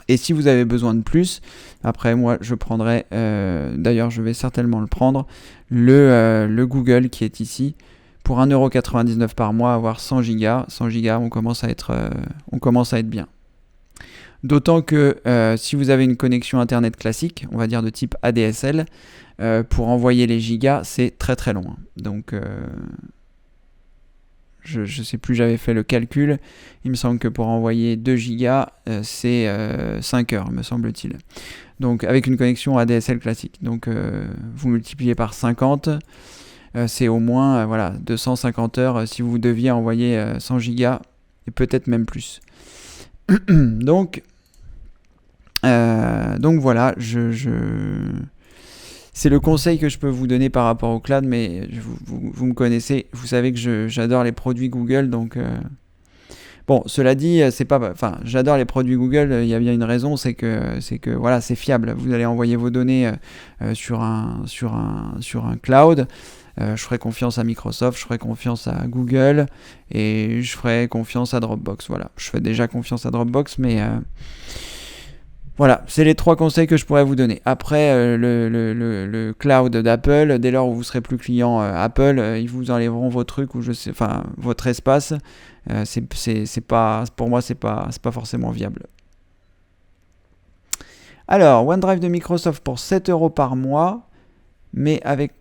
Et si vous avez besoin de plus, après moi je prendrai, d'ailleurs je vais certainement le prendre, le Google qui est ici, pour 1,99€ par mois, avoir 100 Go. 100 Go, on commence à être bien. D'autant que si vous avez une connexion internet classique, on va dire de type ADSL, pour envoyer les gigas, c'est très très long. Donc je ne sais plus, j'avais fait le calcul. Il me semble que pour envoyer 2 gigas, c'est 5 heures, me semble-t-il. Donc avec une connexion ADSL classique. Donc vous multipliez par 50, c'est au moins 250 heures si vous deviez envoyer 100 gigas, et peut-être même plus. Donc voilà, c'est le conseil que je peux vous donner par rapport au cloud, mais vous me connaissez, vous savez que j'adore les produits Google, donc Bon, cela dit, c'est pas, enfin, j'adore les produits Google. Il y a bien une raison, c'est que voilà, c'est fiable. Vous allez envoyer vos données sur un cloud. Je ferai confiance à Microsoft, je ferai confiance à Google et je ferai confiance à Dropbox. Voilà, je fais déjà confiance à Dropbox, mais voilà, c'est les 3 conseils que je pourrais vous donner. Après, le cloud d'Apple, dès lors où vous serez plus client Apple, ils vous enlèveront vos trucs ou enfin votre espace. C'est pas, pour moi, c'est pas forcément viable. Alors, OneDrive de Microsoft pour 7 € par mois, mais avec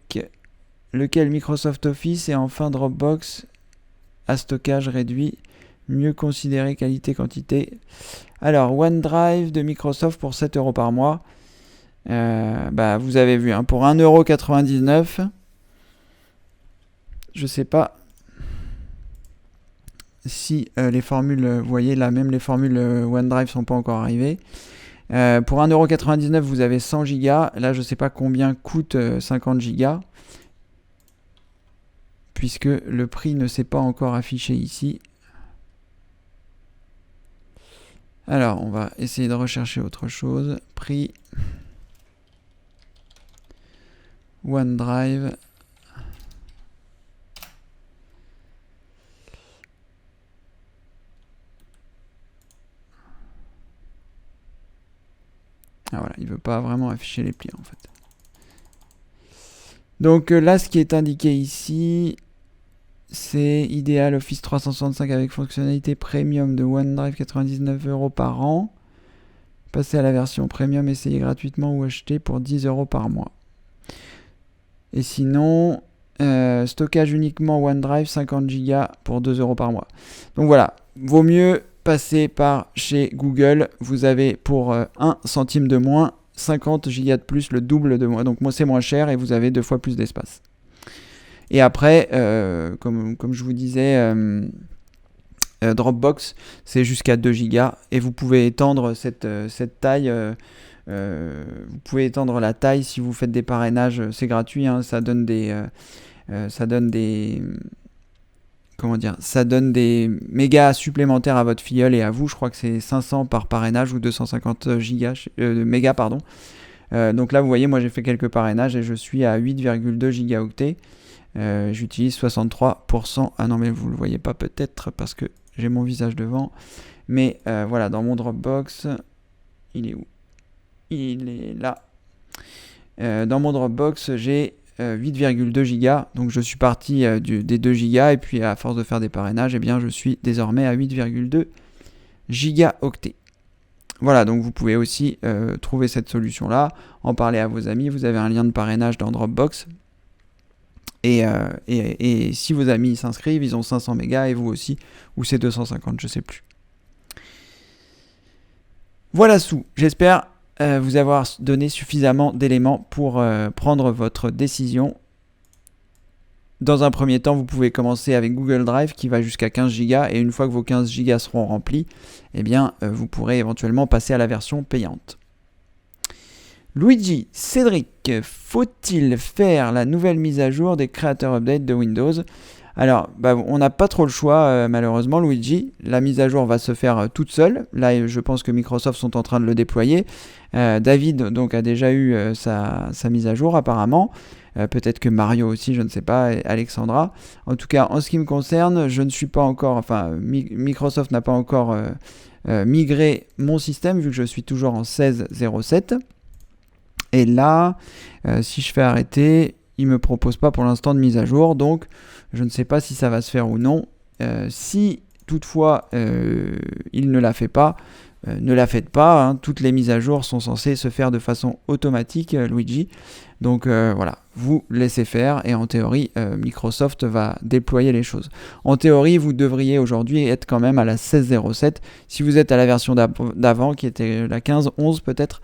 lequel Microsoft Office et enfin Dropbox à stockage réduit, mieux considéré qualité-quantité. Alors, OneDrive de Microsoft pour 7 € par mois. Vous avez vu, hein, pour 1,99 €, je sais pas si les formules, vous voyez là, même les formules OneDrive sont pas encore arrivées. Pour 1,99 €, vous avez 100 Go. Là, je sais pas combien coûte 50 Go, puisque le prix ne s'est pas encore affiché ici. Alors, on va essayer de rechercher autre chose. Prix OneDrive. Ah voilà, il veut pas vraiment afficher les prix en fait. Donc là, ce qui est indiqué ici, c'est idéal Office 365 avec fonctionnalité premium de OneDrive, 99 € par an. Passez à la version premium, essayez gratuitement ou achetez pour 10 € par mois. Et sinon, stockage uniquement OneDrive, 50 Go pour 2 € par mois. Donc voilà, vaut mieux passer par chez Google. Vous avez pour 1 centime de moins, 50 Go de plus, le double de moins. Donc moi, c'est moins cher et vous avez 2 fois plus d'espace. Et après, comme je vous disais, Dropbox, c'est jusqu'à 2 Go et vous pouvez étendre cette taille. Vous pouvez étendre la taille si vous faites des parrainages, c'est gratuit, hein, ça donne des mégas supplémentaires à votre filleul et à vous. Je crois que c'est 500 par parrainage ou 250 mégas, pardon. Donc là, vous voyez, moi j'ai fait quelques parrainages et je suis à 8,2 gigaoctets. J'utilise 63%. Ah non, mais vous le voyez pas peut-être parce que j'ai mon visage devant. Mais voilà, dans mon Dropbox, il est où ? Il est là. Dans mon Dropbox, j'ai 8,2 Go. Donc je suis parti des 2 Go et puis à force de faire des parrainages, eh bien, je suis désormais à 8,2 gigaoctets. Voilà, donc vous pouvez aussi trouver cette solution-là, en parler à vos amis. Vous avez un lien de parrainage dans Dropbox. Et si vos amis s'inscrivent, ils ont 500 mégas et vous aussi, ou c'est 250, je sais plus. Voilà, j'espère vous avoir donné suffisamment d'éléments pour prendre votre décision. Dans un premier temps, vous pouvez commencer avec Google Drive qui va jusqu'à 15 Go et une fois que vos 15 Go seront remplis, eh bien, vous pourrez éventuellement passer à la version payante. Luigi, Cédric, faut-il faire la nouvelle mise à jour des Creator Update de Windows ? Alors, on n'a pas trop le choix, malheureusement, Luigi. La mise à jour va se faire toute seule. Là, je pense que Microsoft sont en train de le déployer. David donc a déjà eu sa mise à jour, apparemment. Peut-être que Mario aussi, je ne sais pas, et Alexandra. En tout cas, en ce qui me concerne, je ne suis pas encore... Enfin, Microsoft n'a pas encore migré mon système, vu que je suis toujours en 16.07. Et là, si je fais arrêter, il ne me propose pas pour l'instant de mise à jour, donc je ne sais pas si ça va se faire ou non. Si toutefois il ne la fait pas, ne la faites pas, hein. Toutes les mises à jour sont censées se faire de façon automatique, Luigi. Donc voilà, vous laissez faire et en théorie, Microsoft va déployer les choses. En théorie, vous devriez aujourd'hui être quand même à la 16.07. Si vous êtes à la version d'avant, qui était la 15.11 peut-être,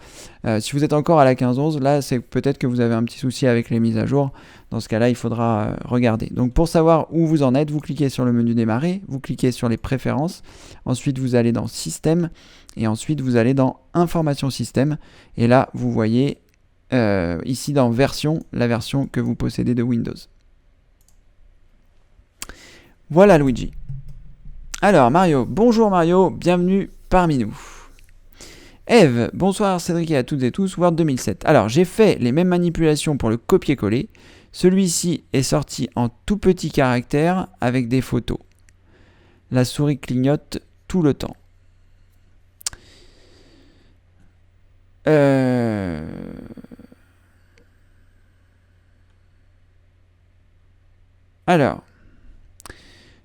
si vous êtes encore à la 15.11, là c'est peut-être que vous avez un petit souci avec les mises à jour. Dans ce cas-là, il faudra regarder. Donc pour savoir où vous en êtes, vous cliquez sur le menu démarrer, vous cliquez sur les préférences, ensuite vous allez dans système et ensuite vous allez dans information système et là vous voyez ici dans version, la version que vous possédez de Windows. Voilà Luigi. Alors Mario, bonjour Mario, bienvenue parmi nous. Eve, bonsoir Cédric et à toutes et tous, Word 2007. Alors j'ai fait les mêmes manipulations pour le copier-coller. Celui-ci est sorti en tout petit caractère avec des photos. La souris clignote tout le temps. Alors,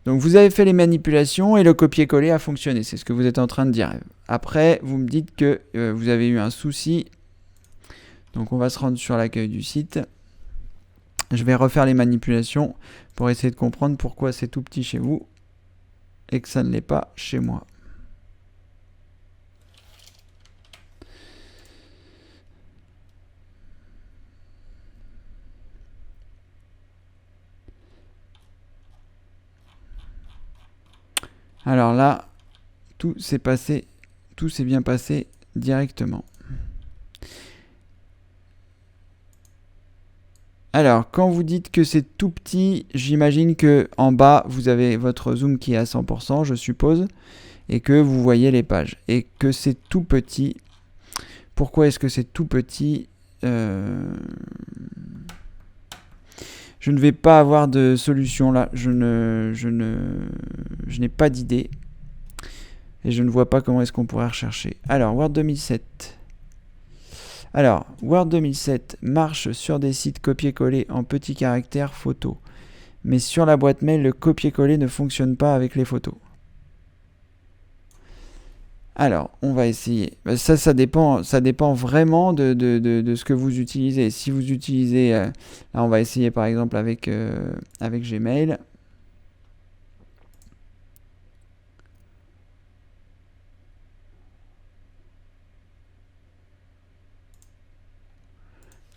donc vous avez fait les manipulations et le copier-coller a fonctionné, c'est ce que vous êtes en train de dire. Après, vous me dites que vous avez eu un souci. Donc on va se rendre sur l'accueil du site. Je vais refaire les manipulations pour essayer de comprendre pourquoi c'est tout petit chez vous et que ça ne l'est pas chez moi. Alors là, tout s'est bien passé directement. Alors, quand vous dites que c'est tout petit, j'imagine que en bas, vous avez votre zoom qui est à 100%, je suppose, et que vous voyez les pages, et que c'est tout petit. Pourquoi est-ce que c'est tout petit ? Je ne vais pas avoir de solution là, je n'ai pas d'idée, et je ne vois pas comment est-ce qu'on pourrait rechercher. Alors, Word 2007. Alors, Word 2007 marche sur des sites copier-coller en petits caractères photos. Mais sur la boîte mail, le copier-coller ne fonctionne pas avec les photos. Alors, on va essayer. Ça dépend vraiment de ce que vous utilisez. Si vous utilisez... là, on va essayer par exemple avec Gmail.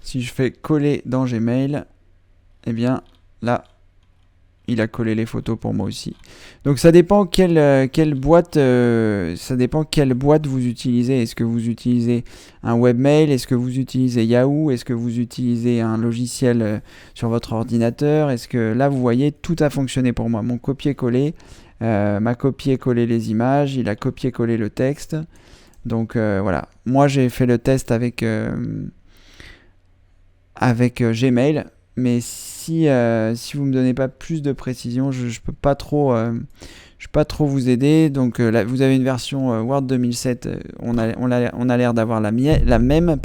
Si je fais coller dans Gmail, eh bien, là, il a collé les photos pour moi aussi. Donc ça dépend quelle boîte vous utilisez. Est-ce que vous utilisez un webmail? Est-ce que vous utilisez Yahoo? Est-ce que vous utilisez un logiciel sur votre ordinateur? Est-ce que là vous voyez tout a fonctionné pour moi. Mon copier-coller m'a copié-collé les images, il a copié-collé le texte. Donc voilà. Moi j'ai fait le test avec Gmail. Mais si vous ne me donnez pas plus de précision, je ne peux pas trop vous aider. Donc là, vous avez une version Word 2007, on a l'air d'avoir la même.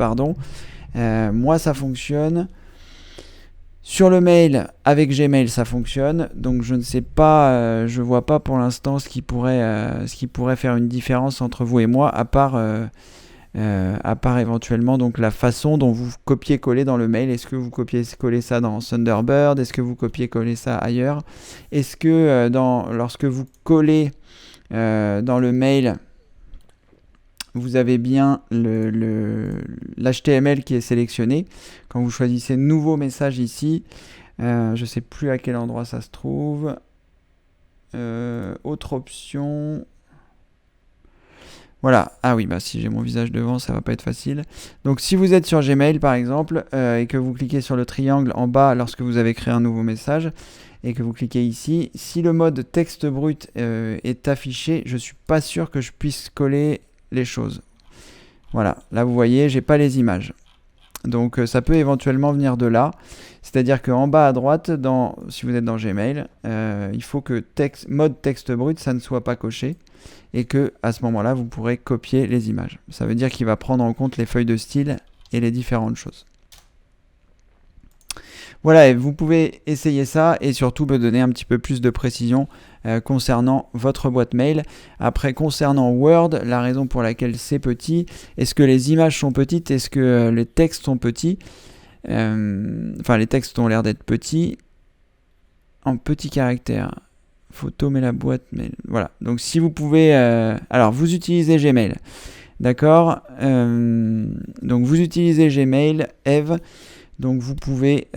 Moi, ça fonctionne. Sur le mail, avec Gmail, ça fonctionne. Donc je ne sais pas, je vois pas pour l'instant ce qui pourrait faire une différence entre vous et moi, à part éventuellement donc la façon dont vous copiez-collez dans le mail. Est-ce que vous copiez-collez ça dans Thunderbird? Est-ce que vous copiez-collez ça ailleurs? Est-ce que lorsque vous collez dans le mail, vous avez bien l'HTML qui est sélectionné? Quand vous choisissez nouveau message ici, je ne sais plus à quel endroit ça se trouve. Autre option... Voilà, ah oui, si j'ai mon visage devant, ça va pas être facile. Donc si vous êtes sur Gmail par exemple, et que vous cliquez sur le triangle en bas lorsque vous avez créé un nouveau message, et que vous cliquez ici, si le mode texte brut est affiché, je suis pas sûr que je puisse coller les choses. Voilà, là vous voyez, j'ai pas les images. Donc ça peut éventuellement venir de là. C'est-à-dire qu'en bas à droite, si vous êtes dans Gmail, il faut que mode texte brut, ça ne soit pas coché. Et que à ce moment-là, vous pourrez copier les images. Ça veut dire qu'il va prendre en compte les feuilles de style et les différentes choses. Voilà, et vous pouvez essayer ça et surtout me donner un petit peu plus de précision concernant votre boîte mail. Après, concernant Word, la raison pour laquelle c'est petit, est-ce que les images sont petites? Est-ce que les textes sont petits? Enfin, les textes ont l'air d'être petits. En petits caractères. Photo, mais la boîte mail. Voilà. Donc, si vous pouvez... alors, vous utilisez Gmail. D'accord. Donc, vous utilisez Gmail, Eve. Donc, vous pouvez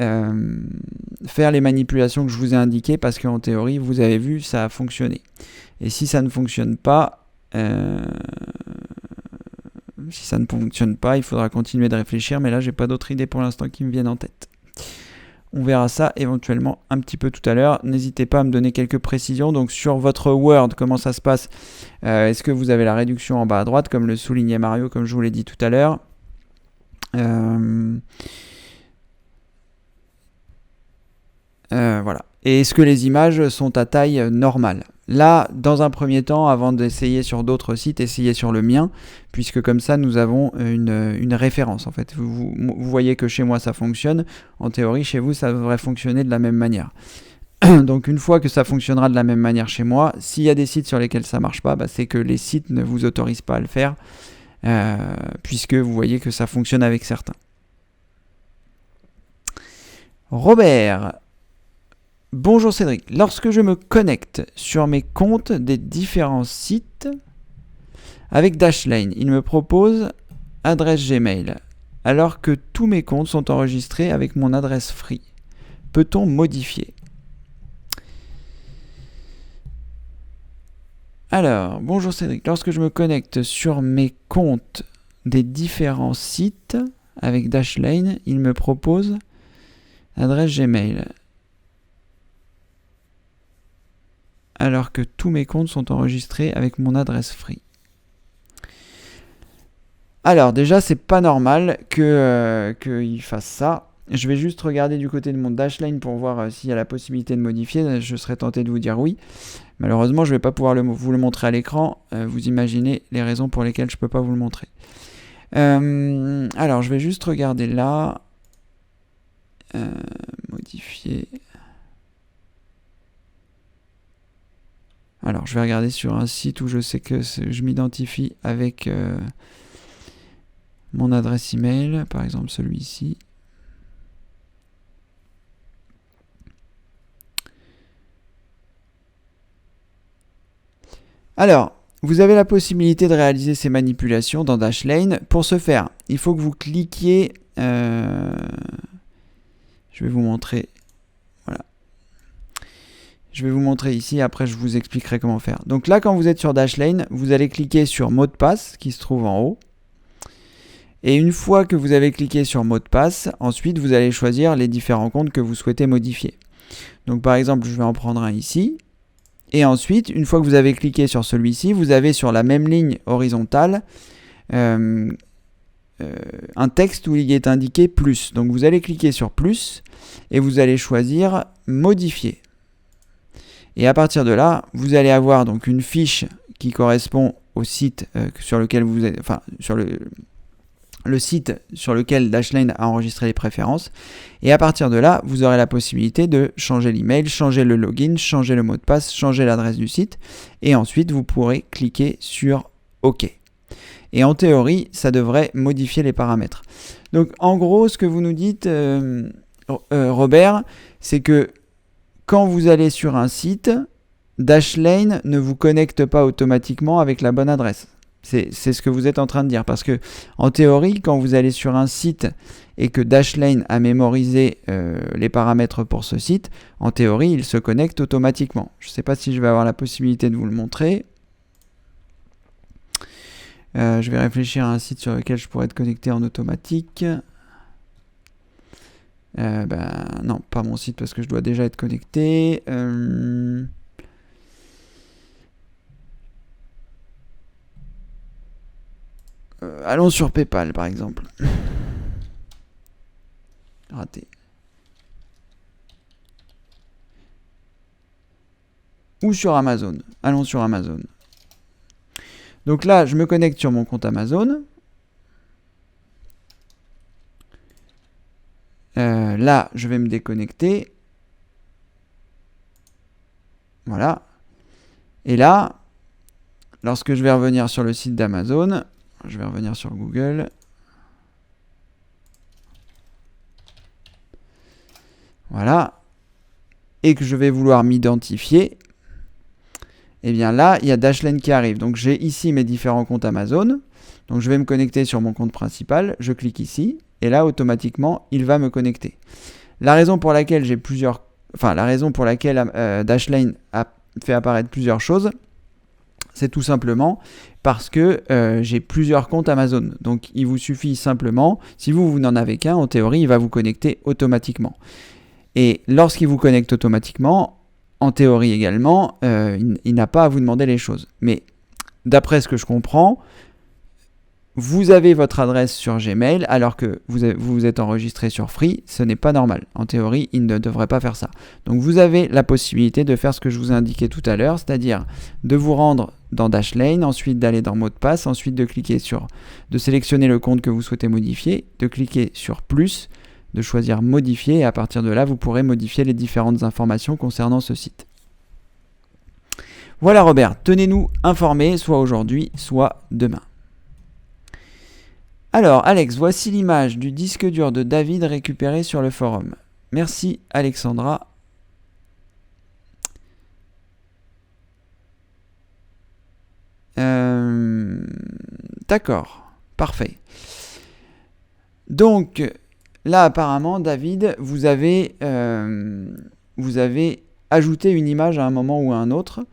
faire les manipulations que je vous ai indiquées parce qu'en théorie, vous avez vu, ça a fonctionné. Et si ça ne fonctionne pas... il faudra continuer de réfléchir. Mais là, j'ai pas d'autres idées pour l'instant qui me viennent en tête. On verra ça éventuellement un petit peu tout à l'heure. N'hésitez pas à me donner quelques précisions. Donc sur votre Word, comment ça se passe? Est-ce que vous avez la réduction en bas à droite, comme le soulignait Mario, comme je vous l'ai dit tout à l'heure? Voilà. Et est-ce que les images sont à taille normale? Là, dans un premier temps, avant d'essayer sur d'autres sites, essayez sur le mien, puisque comme ça, nous avons une référence. En fait, vous voyez que chez moi, ça fonctionne. En théorie, chez vous, ça devrait fonctionner de la même manière. Donc, une fois que ça fonctionnera de la même manière chez moi, s'il y a des sites sur lesquels ça ne marche pas, c'est que les sites ne vous autorisent pas à le faire, puisque vous voyez que ça fonctionne avec certains. Robert. Bonjour Cédric, lorsque je me connecte sur mes comptes des différents sites avec Dashlane, il me propose adresse Gmail, alors que tous mes comptes sont enregistrés avec mon adresse free. Peut-on modifier? Alors, bonjour Cédric, lorsque je me connecte sur mes comptes des différents sites avec Dashlane, il me propose adresse Gmail, alors que tous mes comptes sont enregistrés avec mon adresse free. Alors déjà, c'est pas normal qu'il fasse ça. Je vais juste regarder du côté de mon Dashlane pour voir s'il y a la possibilité de modifier. Je serais tenté de vous dire oui. Malheureusement, je ne vais pas pouvoir vous le montrer à l'écran. Vous imaginez les raisons pour lesquelles je ne peux pas vous le montrer. Alors, je vais juste regarder là. Modifier... Alors, je vais regarder sur un site où je sais que je m'identifie avec mon adresse email, par exemple celui-ci. Alors, vous avez la possibilité de réaliser ces manipulations dans Dashlane. Pour ce faire, il faut que vous cliquiez... je vais vous montrer... Je vais vous montrer ici, après je vous expliquerai comment faire. Donc là, quand vous êtes sur Dashlane, vous allez cliquer sur mot de passe, qui se trouve en haut. Et une fois que vous avez cliqué sur mot de passe, ensuite vous allez choisir les différents comptes que vous souhaitez modifier. Donc par exemple, je vais en prendre un ici. Et ensuite, une fois que vous avez cliqué sur celui-ci, vous avez sur la même ligne horizontale un texte où il est indiqué plus. Donc vous allez cliquer sur plus et vous allez choisir modifier. Et à partir de là, vous allez avoir donc une fiche qui correspond au site sur lequel vous êtes, enfin sur le site sur lequel Dashlane a enregistré les préférences. Et à partir de là, vous aurez la possibilité de changer l'email, changer le login, changer le mot de passe, changer l'adresse du site. Et ensuite, vous pourrez cliquer sur OK. Et en théorie, ça devrait modifier les paramètres. Donc en gros, ce que vous nous dites, Robert, c'est que quand vous allez sur un site, Dashlane ne vous connecte pas automatiquement avec la bonne adresse. C'est ce que vous êtes en train de dire. Parce que, en théorie, quand vous allez sur un site et que Dashlane a mémorisé les paramètres pour ce site, en théorie, il se connecte automatiquement. Je ne sais pas si je vais avoir la possibilité de vous le montrer. Je vais réfléchir à un site sur lequel je pourrais être connecté en automatique. Non, pas mon site parce que je dois déjà être connecté. Allons sur PayPal par exemple. Raté. Ou sur Amazon. Allons sur Amazon. Donc là, je me connecte sur mon compte Amazon. Là, je vais me déconnecter. Voilà. Et là, lorsque je vais revenir sur le site d'Amazon, je vais revenir sur Google. Voilà. Et que je vais vouloir m'identifier. Et bien là, il y a Dashlane qui arrive. Donc j'ai ici mes différents comptes Amazon. Donc je vais me connecter sur mon compte principal. Je clique ici. Et là, automatiquement, il va me connecter. La raison pour laquelle Dashlane a fait apparaître plusieurs choses, c'est tout simplement parce que j'ai plusieurs comptes Amazon. Donc, il vous suffit simplement, si vous n'en avez qu'un, en théorie, il va vous connecter automatiquement. Et lorsqu'il vous connecte automatiquement, en théorie également, il n'a pas à vous demander les choses. Mais d'après ce que je comprends, vous avez votre adresse sur Gmail alors que vous êtes enregistré sur Free, ce n'est pas normal. En théorie, il ne devrait pas faire ça. Donc vous avez la possibilité de faire ce que je vous ai indiqué tout à l'heure, c'est-à-dire de vous rendre dans Dashlane, ensuite d'aller dans mot de passe, ensuite de sélectionner le compte que vous souhaitez modifier, de cliquer sur plus, de choisir modifier et à partir de là, vous pourrez modifier les différentes informations concernant ce site. Voilà Robert, tenez-nous informés, soit aujourd'hui, soit demain. Alors, Alex, voici l'image du disque dur de David récupéré sur le forum. Merci, Alexandra. D'accord, parfait. Donc, là, apparemment, David, vous avez ajouté une image à un moment ou à un autre.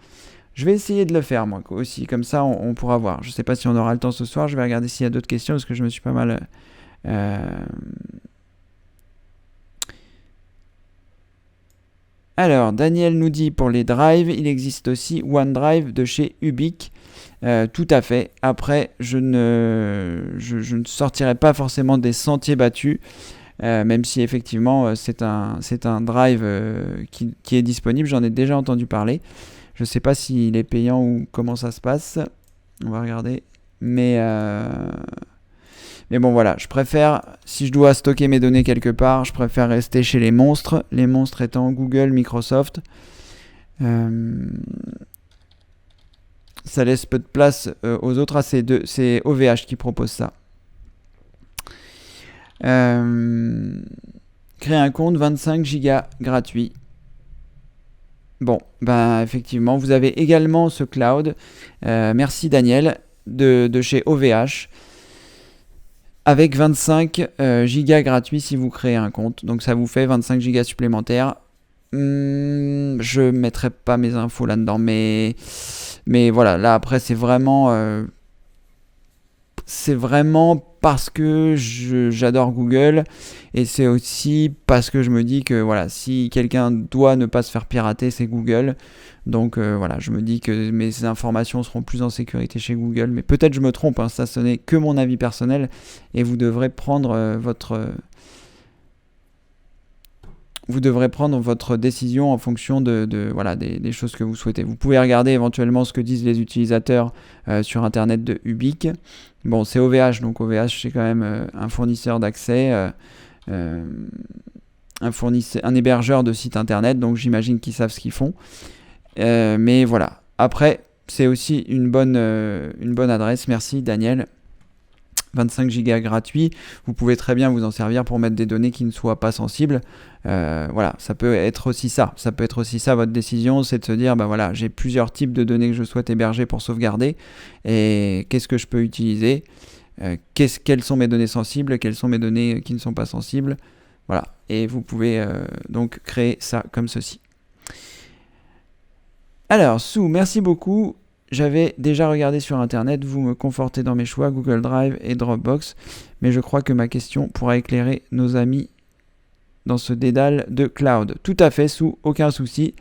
Je vais essayer de le faire, moi aussi, comme ça on pourra voir. Je ne sais pas si on aura le temps ce soir, je vais regarder s'il y a d'autres questions, parce que je me suis pas mal... Alors, Daniel nous dit, pour les drives, il existe aussi OneDrive de chez Ubique. Tout à fait. Après, je ne sortirai pas forcément des sentiers battus, même si effectivement c'est un drive qui est disponible, j'en ai déjà entendu parler. Je ne sais pas s'il est payant ou comment ça se passe. On va regarder. Mais bon, voilà. Je préfère, si je dois stocker mes données quelque part, je préfère rester chez les monstres. Les monstres étant Google, Microsoft. Ça laisse peu de place aux autres. Ah, c'est OVH qui propose ça. Créer un compte 25 Go gratuit. Bon, ben effectivement, vous avez également ce cloud. Merci Daniel, de chez OVH. Avec 25 gigas gratuits si vous créez un compte. Donc ça vous fait 25 gigas supplémentaires. Je ne mettrai pas mes infos là-dedans. Mais voilà, là après c'est vraiment parce que j'adore Google et c'est aussi parce que je me dis que voilà, si quelqu'un doit ne pas se faire pirater, c'est Google. Donc voilà, je me dis que mes informations seront plus en sécurité chez Google. Mais peut-être je me trompe, hein, ça ce n'est que mon avis personnel et vous devrez prendre votre décision en fonction voilà, des choses que vous souhaitez. Vous pouvez regarder éventuellement ce que disent les utilisateurs sur Internet de Ubique. Bon, c'est OVH, donc OVH c'est quand même un fournisseur d'accès, un hébergeur de site Internet, donc j'imagine qu'ils savent ce qu'ils font. Mais voilà, après, c'est aussi une bonne adresse. Merci Daniel. 25 Go gratuit, vous pouvez très bien vous en servir pour mettre des données qui ne soient pas sensibles. Voilà, ça peut être aussi ça. Ça peut être aussi ça votre décision, c'est de se dire, ben voilà, j'ai plusieurs types de données que je souhaite héberger pour sauvegarder. Et qu'est-ce que je peux utiliser ? Quelles sont mes données sensibles ? Quelles sont mes données qui ne sont pas sensibles ? Voilà, et vous pouvez donc créer ça comme ceci. Alors, Sue, merci beaucoup. J'avais déjà regardé sur Internet, vous me confortez dans mes choix, Google Drive et Dropbox, mais je crois que ma question pourra éclairer nos amis dans ce dédale de cloud. Tout à fait, Sue, aucun souci.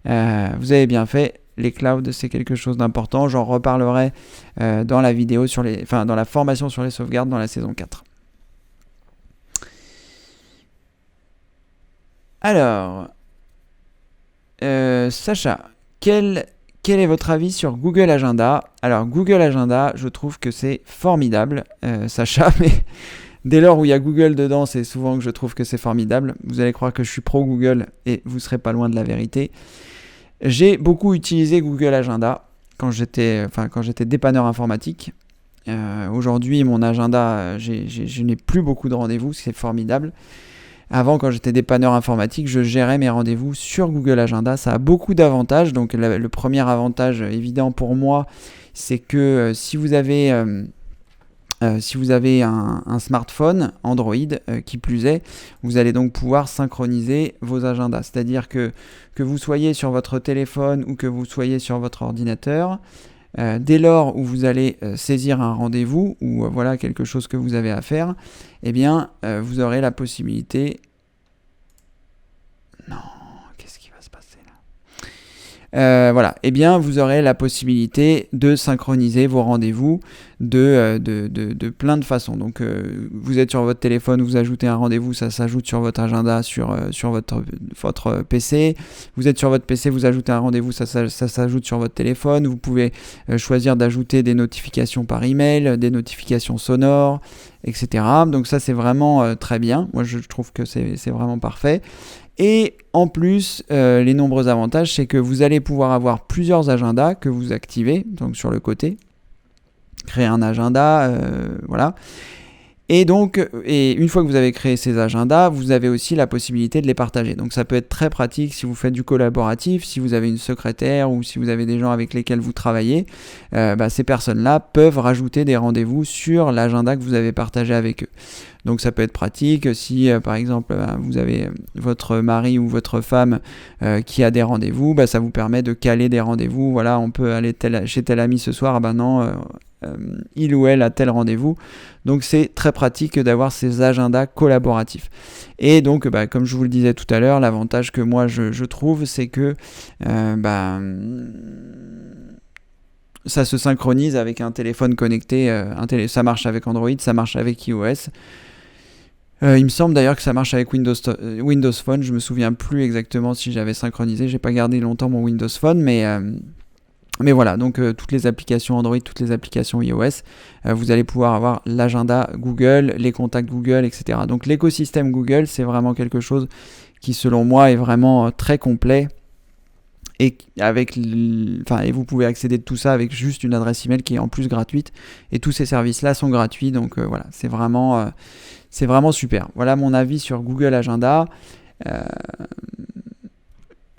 Vous avez bien fait, les clouds, c'est quelque chose d'important. J'en reparlerai dans la vidéo dans la formation sur les sauvegardes dans la saison 4. Alors, Sacha, quel est votre avis sur Google Agenda ? Alors, Google Agenda, je trouve que c'est formidable, Sacha, mais dès lors où il y a Google dedans, c'est souvent que je trouve que c'est formidable. Vous allez croire que je suis pro Google et vous serez pas loin de la vérité. J'ai beaucoup utilisé Google Agenda quand j'étais dépanneur informatique. Aujourd'hui, mon agenda, je n'ai plus beaucoup de rendez-vous, c'est formidable. Avant, quand j'étais dépanneur informatique, je gérais mes rendez-vous sur Google Agenda. Ça a beaucoup d'avantages. Donc, le premier avantage évident pour moi, c'est que si vous avez un smartphone Android, qui plus est, vous allez donc pouvoir synchroniser vos agendas. C'est-à-dire que vous soyez sur votre téléphone ou que vous soyez sur votre ordinateur, dès lors où vous allez saisir un rendez-vous ou voilà quelque chose que vous avez à faire, eh bien vous aurez la possibilité va se passer là? Voilà, eh bien vous aurez la possibilité de synchroniser vos rendez-vous de plein de façons. Donc vous êtes sur votre téléphone, vous ajoutez un rendez-vous, ça s'ajoute sur votre agenda, sur votre PC. Vous êtes sur votre PC, vous ajoutez un rendez-vous, ça s'ajoute sur votre téléphone. Vous pouvez choisir d'ajouter des notifications par email, des notifications sonores, etc. Donc ça c'est vraiment très bien. Moi je trouve que c'est vraiment parfait. Et en plus, les nombreux avantages, c'est que vous allez pouvoir avoir plusieurs agendas que vous activez, donc sur le côté, créer un agenda, voilà. Et donc, une fois que vous avez créé ces agendas, vous avez aussi la possibilité de les partager. Donc ça peut être très pratique si vous faites du collaboratif, si vous avez une secrétaire ou si vous avez des gens avec lesquels vous travaillez, ces personnes-là peuvent rajouter des rendez-vous sur l'agenda que vous avez partagé avec eux. Donc ça peut être pratique si par exemple vous avez votre mari ou votre femme qui a des rendez-vous, ça vous permet de caler des rendez-vous. Voilà, on peut aller chez tel ami ce soir, non, il ou elle a tel rendez-vous. Donc c'est très pratique d'avoir ces agendas collaboratifs. Et donc comme je vous le disais tout à l'heure, l'avantage que moi je trouve, c'est que ça se synchronise avec un téléphone connecté. Ça marche avec Android, ça marche avec iOS. Il me semble d'ailleurs que ça marche avec Windows Phone. Je me souviens plus exactement si j'avais synchronisé. J'ai pas gardé longtemps mon Windows Phone, mais voilà. Donc toutes les applications Android, toutes les applications iOS, vous allez pouvoir avoir l'agenda Google, les contacts Google, etc. Donc l'écosystème Google, c'est vraiment quelque chose qui, selon moi, est vraiment très complet. Et vous pouvez accéder de tout ça avec juste une adresse email qui est en plus gratuite. Et tous ces services-là sont gratuits. Donc voilà, c'est vraiment super. Voilà mon avis sur Google Agenda.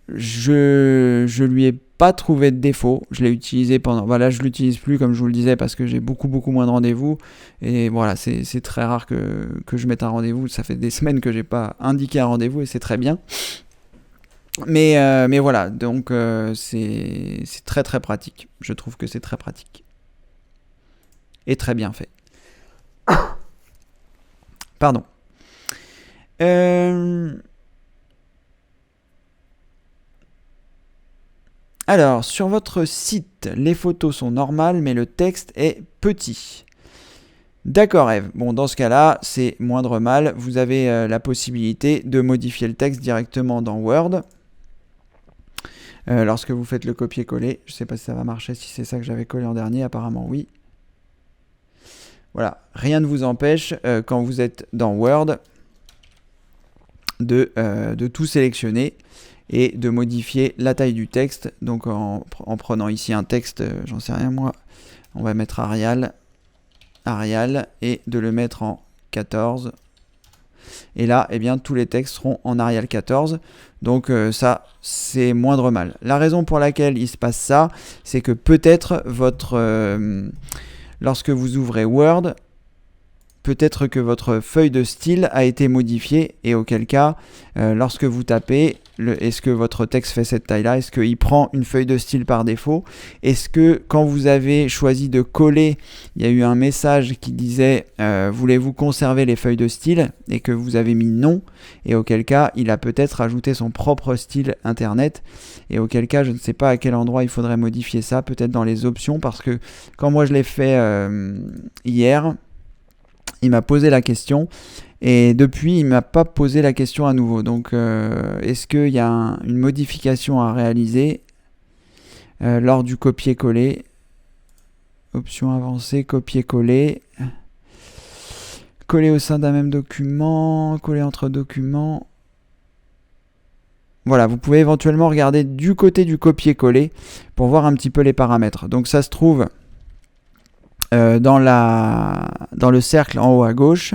Je lui ai pas trouvé de défaut. Je l'ai utilisé pendant... Voilà, je l'utilise plus comme je vous le disais parce que j'ai beaucoup moins de rendez-vous. Et voilà, c'est très rare que je mette un rendez-vous. Ça fait des semaines que j'ai pas indiqué un rendez-vous et c'est très bien. Mais voilà, donc c'est très pratique. Je trouve que c'est très pratique. Et très bien fait. Pardon. Alors, sur votre site, les photos sont normales, mais le texte est petit. D'accord Eve, bon dans ce cas-là, c'est moindre mal. Vous avez la possibilité de modifier le texte directement dans Word. Lorsque vous faites le copier-coller, je ne sais pas si ça va marcher, si c'est ça que j'avais collé en dernier, apparemment oui. Voilà, rien ne vous empêche, quand vous êtes dans Word, de tout sélectionner et de modifier la taille du texte. Donc en prenant ici un texte, j'en sais rien moi, on va mettre Arial, et de le mettre en 14. Et là, eh bien, tous les textes seront en Arial 14. Donc ça, c'est moindre mal. La raison pour laquelle il se passe ça, c'est que peut-être lorsque vous ouvrez Word, peut-être que votre feuille de style a été modifiée et auquel cas, lorsque vous tapez, est-ce que votre texte fait cette taille-là? Est-ce qu'il prend une feuille de style par défaut? Est-ce que quand vous avez choisi de coller, il y a eu un message qui disait voulez-vous conserver les feuilles de style et que vous avez mis non, et auquel cas, il a peut-être ajouté son propre style internet, et auquel cas, je ne sais pas à quel endroit il faudrait modifier ça, peut-être dans les options, parce que quand moi je l'ai fait hier, il m'a posé la question et depuis il m'a pas posé la question à nouveau. Donc est-ce qu'il y a une modification à réaliser lors du copier-coller? Option avancée, copier-coller, coller au sein d'un même document, coller entre documents. Voilà, vous pouvez éventuellement regarder du côté du copier-coller pour voir un petit peu les paramètres. Donc ça se trouve dans le cercle en haut à gauche,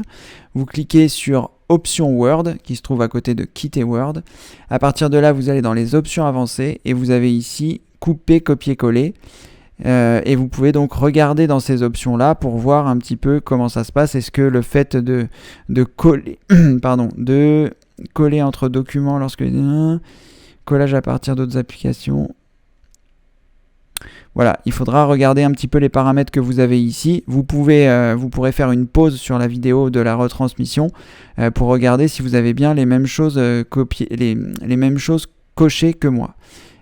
vous cliquez sur Option Word qui se trouve à côté de Quitter Word. À partir de là, vous allez dans les options avancées et vous avez ici Couper, Copier-Coller. Et vous pouvez donc regarder dans ces options-là pour voir un petit peu comment ça se passe. Est-ce que le fait de coller, de coller entre documents lorsque collage à partir d'autres applications. Voilà, il faudra regarder un petit peu les paramètres que vous avez ici. Vous pourrez faire une pause sur la vidéo de la retransmission pour regarder si vous avez bien les mêmes choses les mêmes choses coché que moi.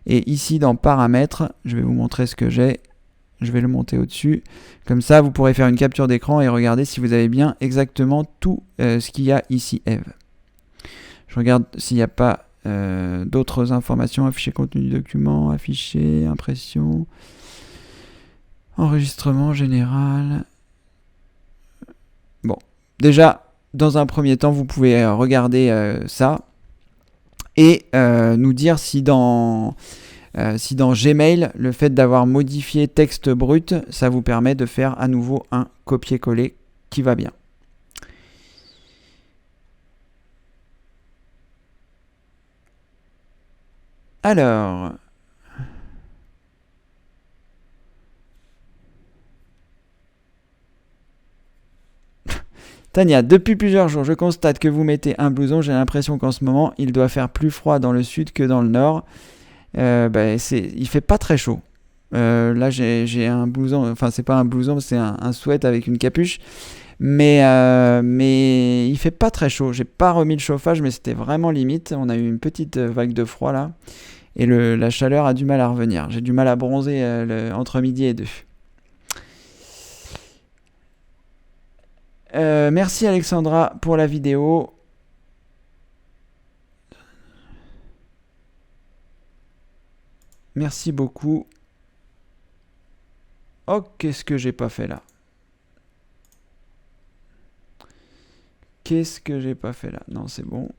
Et ici dans paramètres, je vais vous montrer ce que j'ai. Je vais le monter au-dessus. Comme ça, vous pourrez faire une capture d'écran et regarder si vous avez bien exactement tout ce qu'il y a ici, Eve. Je regarde s'il n'y a pas d'autres informations. Afficher contenu du document, afficher, impression, enregistrement général. Bon, déjà, dans un premier temps, vous pouvez regarder ça et nous dire si dans Gmail, le fait d'avoir modifié texte brut, ça vous permet de faire à nouveau un copier-coller qui va bien. Alors, Tania, depuis plusieurs jours, je constate que vous mettez un blouson. J'ai l'impression qu'en ce moment, il doit faire plus froid dans le sud que dans le nord. Il fait pas très chaud. Là, j'ai un blouson, enfin, c'est pas un blouson, c'est un sweat avec une capuche. Mais il fait pas très chaud. J'ai pas remis le chauffage, mais c'était vraiment limite. On a eu une petite vague de froid là. Et la chaleur a du mal à revenir. J'ai du mal à bronzer entre midi et 2. Merci Alexandra pour la vidéo. Merci beaucoup. Oh, qu'est-ce que j'ai pas fait là? Qu'est-ce que j'ai pas fait là? Non, c'est bon.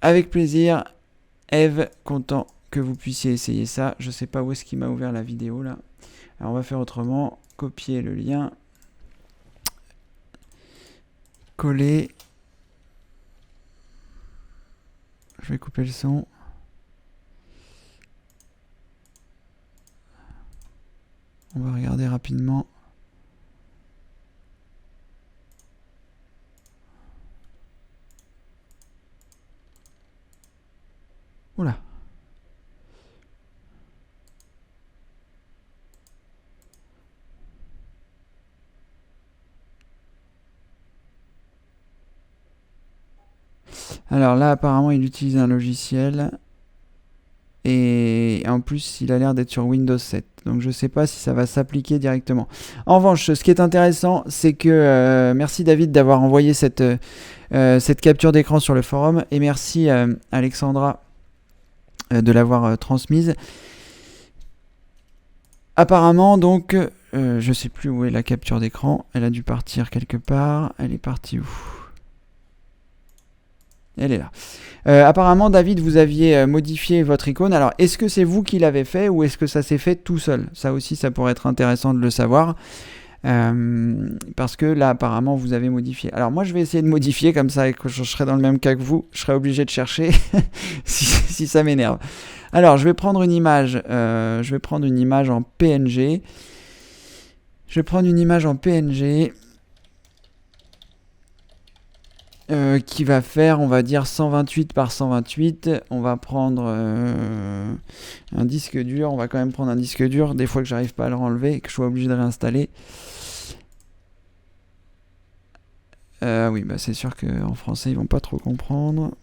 Avec plaisir. Eve, content que vous puissiez essayer ça. Je sais pas où est-ce qu'il m'a ouvert la vidéo là. Alors on va faire autrement. Copier le lien. Coller. Je vais couper le son. On va regarder rapidement. Oula. Alors là, apparemment, il utilise un logiciel. Et en plus, il a l'air d'être sur Windows 7. Donc je ne sais pas si ça va s'appliquer directement. En revanche, ce qui est intéressant, c'est que... merci David d'avoir envoyé cette capture d'écran sur le forum. Et merci Alexandra de l'avoir transmise. Apparemment, donc, je ne sais plus où est la capture d'écran. Elle a dû partir quelque part. Elle est partie où ? Elle est là. Apparemment, David, vous aviez modifié votre icône. Alors, est-ce que c'est vous qui l'avez fait ou est-ce que ça s'est fait tout seul? Ça aussi, ça pourrait être intéressant de le savoir. Parce que là, apparemment, vous avez modifié. Alors, moi, je vais essayer de modifier comme ça et que je serai dans le même cas que vous. Je serai obligé de chercher si ça m'énerve. Alors, je vais prendre une image. En PNG. Je vais prendre une image en PNG. Qui va faire, on va dire, 128 par 128. On va prendre un disque dur. On va quand même prendre un disque dur. Des fois que j'arrive pas à le renlever et que je sois obligé de réinstaller. Oui, bah c'est sûr qu'en français, ils vont pas trop comprendre.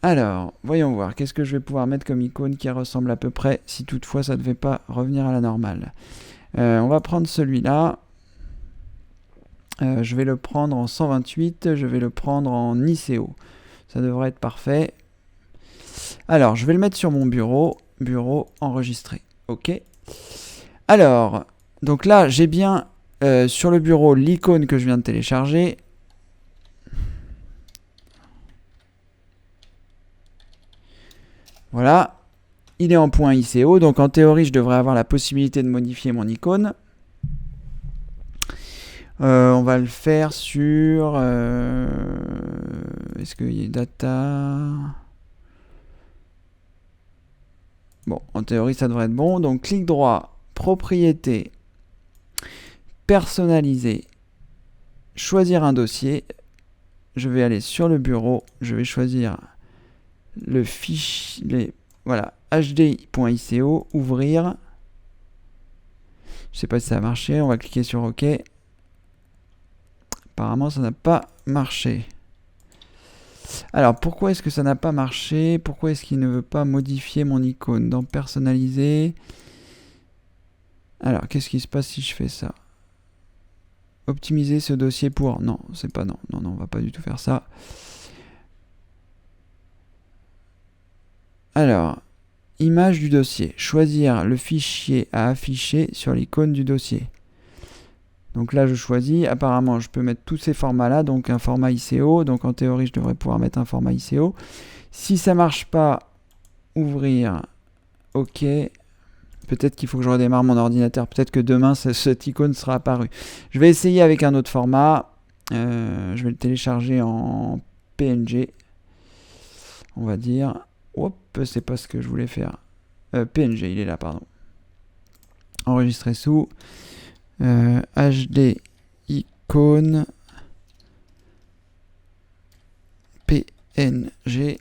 Alors, voyons voir. Qu'est-ce que je vais pouvoir mettre comme icône qui ressemble à peu près, si toutefois ça ne devait pas revenir à la normale. On va prendre celui-là. Je vais le prendre en 128, je vais le prendre en ICO. Ça devrait être parfait. Alors, je vais le mettre sur mon bureau. Bureau enregistré. OK. Alors, donc là, j'ai bien sur le bureau l'icône que je viens de télécharger. Voilà. Il est en point ICO. Donc, en théorie, je devrais avoir la possibilité de modifier mon icône. On va le faire sur... est-ce qu'il y a data? Bon, en théorie, ça devrait être bon. Donc, clic droit, propriété, personnaliser, choisir un dossier. Je vais aller sur le bureau. Je vais choisir le fichier... Voilà, hdi.ico, ouvrir. Je sais pas si ça a marché. On va cliquer sur OK. Apparemment, ça n'a pas marché. Alors, pourquoi est-ce que ça n'a pas marché? Pourquoi est-ce qu'il ne veut pas modifier mon icône? Dans personnaliser. Alors, qu'est-ce qui se passe si je fais ça? Optimiser ce dossier pour... Non, c'est pas non. Non, non, on va pas du tout faire ça. Alors, image du dossier. Choisir le fichier à afficher sur l'icône du dossier. Donc là, je choisis. Apparemment, je peux mettre tous ces formats-là. Donc un format ICO. Donc en théorie, je devrais pouvoir mettre un format ICO. Si ça marche pas, ouvrir. OK. Peut-être qu'il faut que je redémarre mon ordinateur. Peut-être que demain, cette icône sera apparue. Je vais essayer avec un autre format. Je vais le télécharger en PNG. On va dire. Hop, c'est pas ce que je voulais faire. PNG, il est là, pardon. Enregistrer sous. HD icône PNG.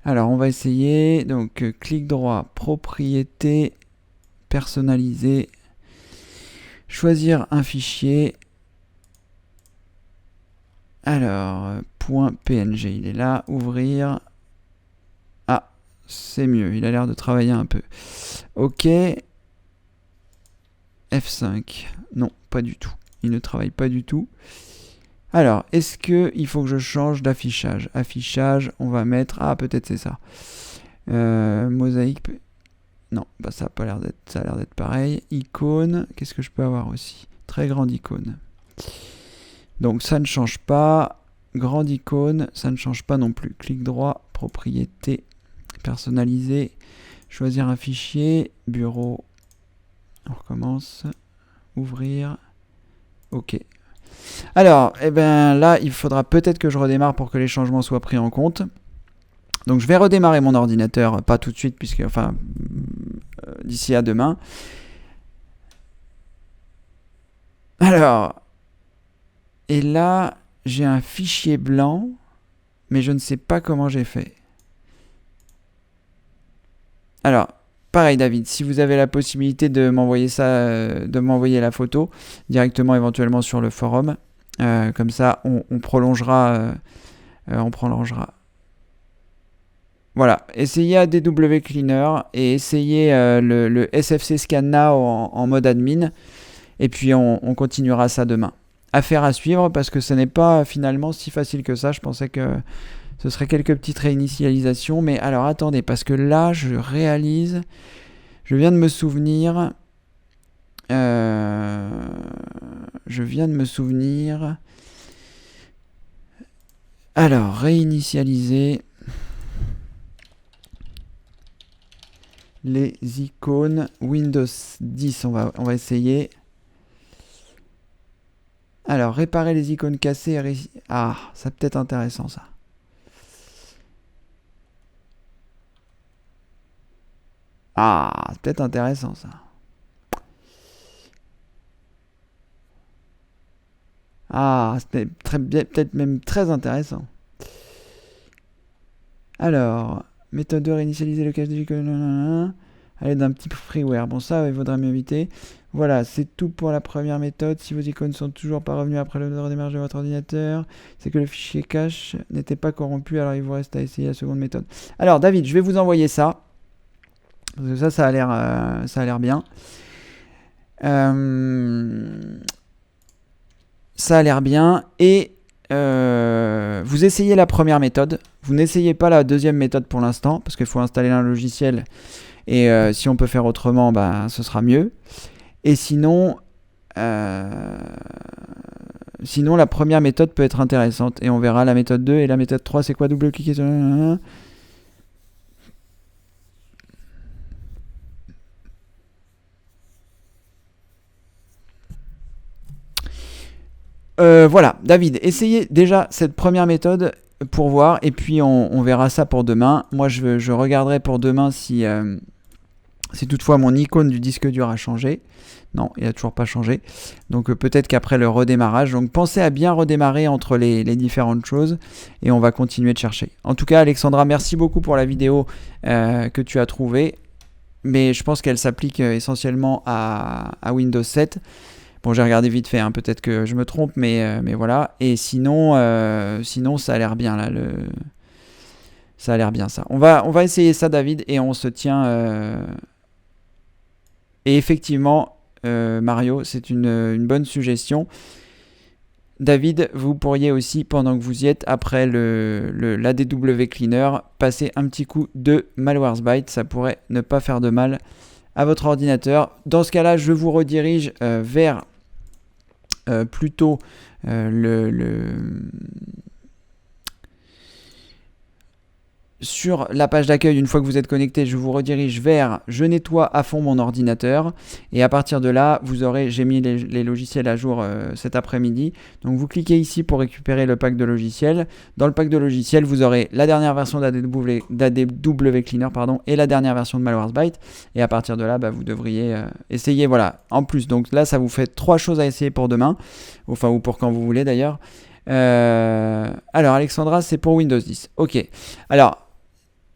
Alors on va essayer. Donc clic droit, propriété, personnaliser, choisir un fichier. Alors .png, il est là, ouvrir. Ah, c'est mieux, il a l'air de travailler un peu. OK. F5. Non, pas du tout. Il ne travaille pas du tout. Alors, est-ce qu'il faut que je change d'affichage? Affichage, on va mettre... Ah, peut-être c'est ça. Mosaïque... Non, bah ça a l'air d'être pareil. Icône, qu'est-ce que je peux avoir aussi? Très grande icône. Donc, ça ne change pas. Grande icône, ça ne change pas non plus. Clic droit, propriété, personnaliser, choisir un fichier, bureau... On recommence. Ouvrir. OK. Alors, eh ben là, il faudra peut-être que je redémarre pour que les changements soient pris en compte. Donc, je vais redémarrer mon ordinateur, pas tout de suite, puisque, enfin, d'ici à demain. Alors, et là, j'ai un fichier blanc, mais je ne sais pas comment j'ai fait. Alors, pareil David, si vous avez la possibilité de m'envoyer ça, de m'envoyer la photo directement éventuellement sur le forum, comme ça on prolongera, Voilà, essayez ADW Cleaner et essayez le SFC Scan Now en mode admin, et puis on continuera ça demain. Affaire à suivre parce que ce n'est pas finalement si facile que ça. Je pensais que ce serait quelques petites réinitialisations, mais alors attendez, parce que là, je réalise, je viens de me souvenir, alors, réinitialiser les icônes Windows 10, on va essayer. Alors, réparer les icônes cassées, ah, ça peut être intéressant ça. Ah, c'est peut-être intéressant ça. Ah, c'était peut-être même très intéressant. Alors, méthode de réinitialiser le cache des icônes à l'aide d'un petit freeware. Bon, ça, il vaudrait mieux éviter. Voilà, c'est tout pour la première méthode. Si vos icônes sont toujours pas revenues après le redémarrage de votre ordinateur, c'est que le fichier cache n'était pas corrompu, alors il vous reste à essayer la seconde méthode. Alors, David, je vais vous envoyer ça. Parce que ça a l'air bien. Ça a l'air bien. Et vous essayez la première méthode. Vous n'essayez pas la deuxième méthode pour l'instant, parce qu'il faut installer un logiciel. Et si on peut faire autrement, bah, ce sera mieux. Et sinon, la première méthode peut être intéressante. Et on verra la méthode 2 et la méthode 3. C'est quoi? Double-cliquer sur... Voilà, David, essayez déjà cette première méthode pour voir, et puis on verra ça pour demain. Moi, je regarderai pour demain si toutefois mon icône du disque dur a changé. Non, il n'a toujours pas changé. Donc peut-être qu'après le redémarrage. Donc pensez à bien redémarrer entre les différentes choses, et on va continuer de chercher. En tout cas, Alexandra, merci beaucoup pour la vidéo que tu as trouvée. mais je pense qu'elle s'applique essentiellement à Windows 7. Bon, j'ai regardé vite fait, hein, peut-être que je me trompe, mais voilà. Et sinon, ça a l'air bien là. Ça a l'air bien ça. On va essayer ça, David, et on se tient. Et effectivement, Mario, c'est une bonne suggestion. David, vous pourriez aussi, pendant que vous y êtes, après l'ADW Cleaner, passer un petit coup de Malwarebytes. Ça pourrait ne pas faire de mal à votre ordinateur. Dans ce cas-là, je vous redirige vers plutôt sur la page d'accueil. Une fois que vous êtes connecté, je vous redirige vers « Je nettoie à fond mon ordinateur » et à partir de là, j'ai mis les logiciels à jour cet après-midi. Donc vous cliquez ici pour récupérer le pack de logiciels. Dans le pack de logiciels, vous aurez la dernière version d'ADW Cleaner et la dernière version de Malwarebytes. Et à partir de là, vous devriez essayer. Voilà, en plus, donc là, ça vous fait 3 choses à essayer pour demain, ou pour quand vous voulez d'ailleurs. Alors Alexandra, c'est pour Windows 10. Ok, alors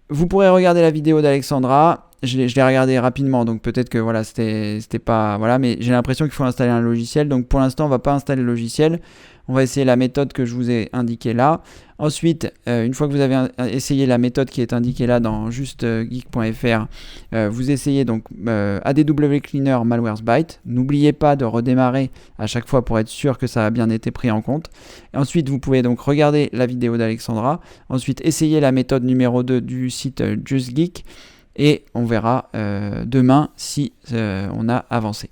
vous pourrez regarder la vidéo d'Alexandra. Je l'ai regardé rapidement, donc peut-être que voilà, c'était pas voilà, mais j'ai l'impression qu'il faut installer un logiciel. Donc pour l'instant, on va pas installer le logiciel. On va essayer la méthode que je vous ai indiquée là. Ensuite, une fois que vous avez essayé la méthode qui est indiquée là dans justegeek.fr, vous essayez donc ADW Cleaner Malwarebytes. N'oubliez pas de redémarrer à chaque fois pour être sûr que ça a bien été pris en compte. Et ensuite, vous pouvez donc regarder la vidéo d'Alexandra. Ensuite, essayez la méthode numéro 2 du site JustGeek. Et on verra demain si on a avancé.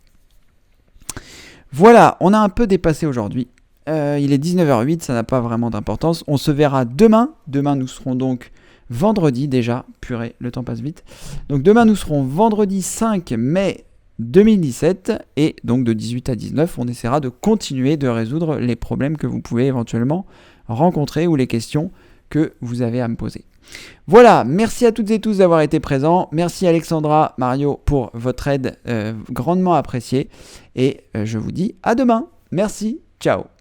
Voilà, on a un peu dépassé aujourd'hui. Il est 19h08, ça n'a pas vraiment d'importance. On se verra demain. Demain, nous serons donc vendredi déjà. Purée, le temps passe vite. Donc demain, nous serons vendredi 5 mai 2017. Et donc de 18 à 19, on essaiera de continuer de résoudre les problèmes que vous pouvez éventuellement rencontrer ou les questions que vous avez à me poser. Voilà, merci à toutes et tous d'avoir été présents. Merci Alexandra, Mario pour votre aide grandement appréciée. Et je vous dis à demain. Merci, ciao.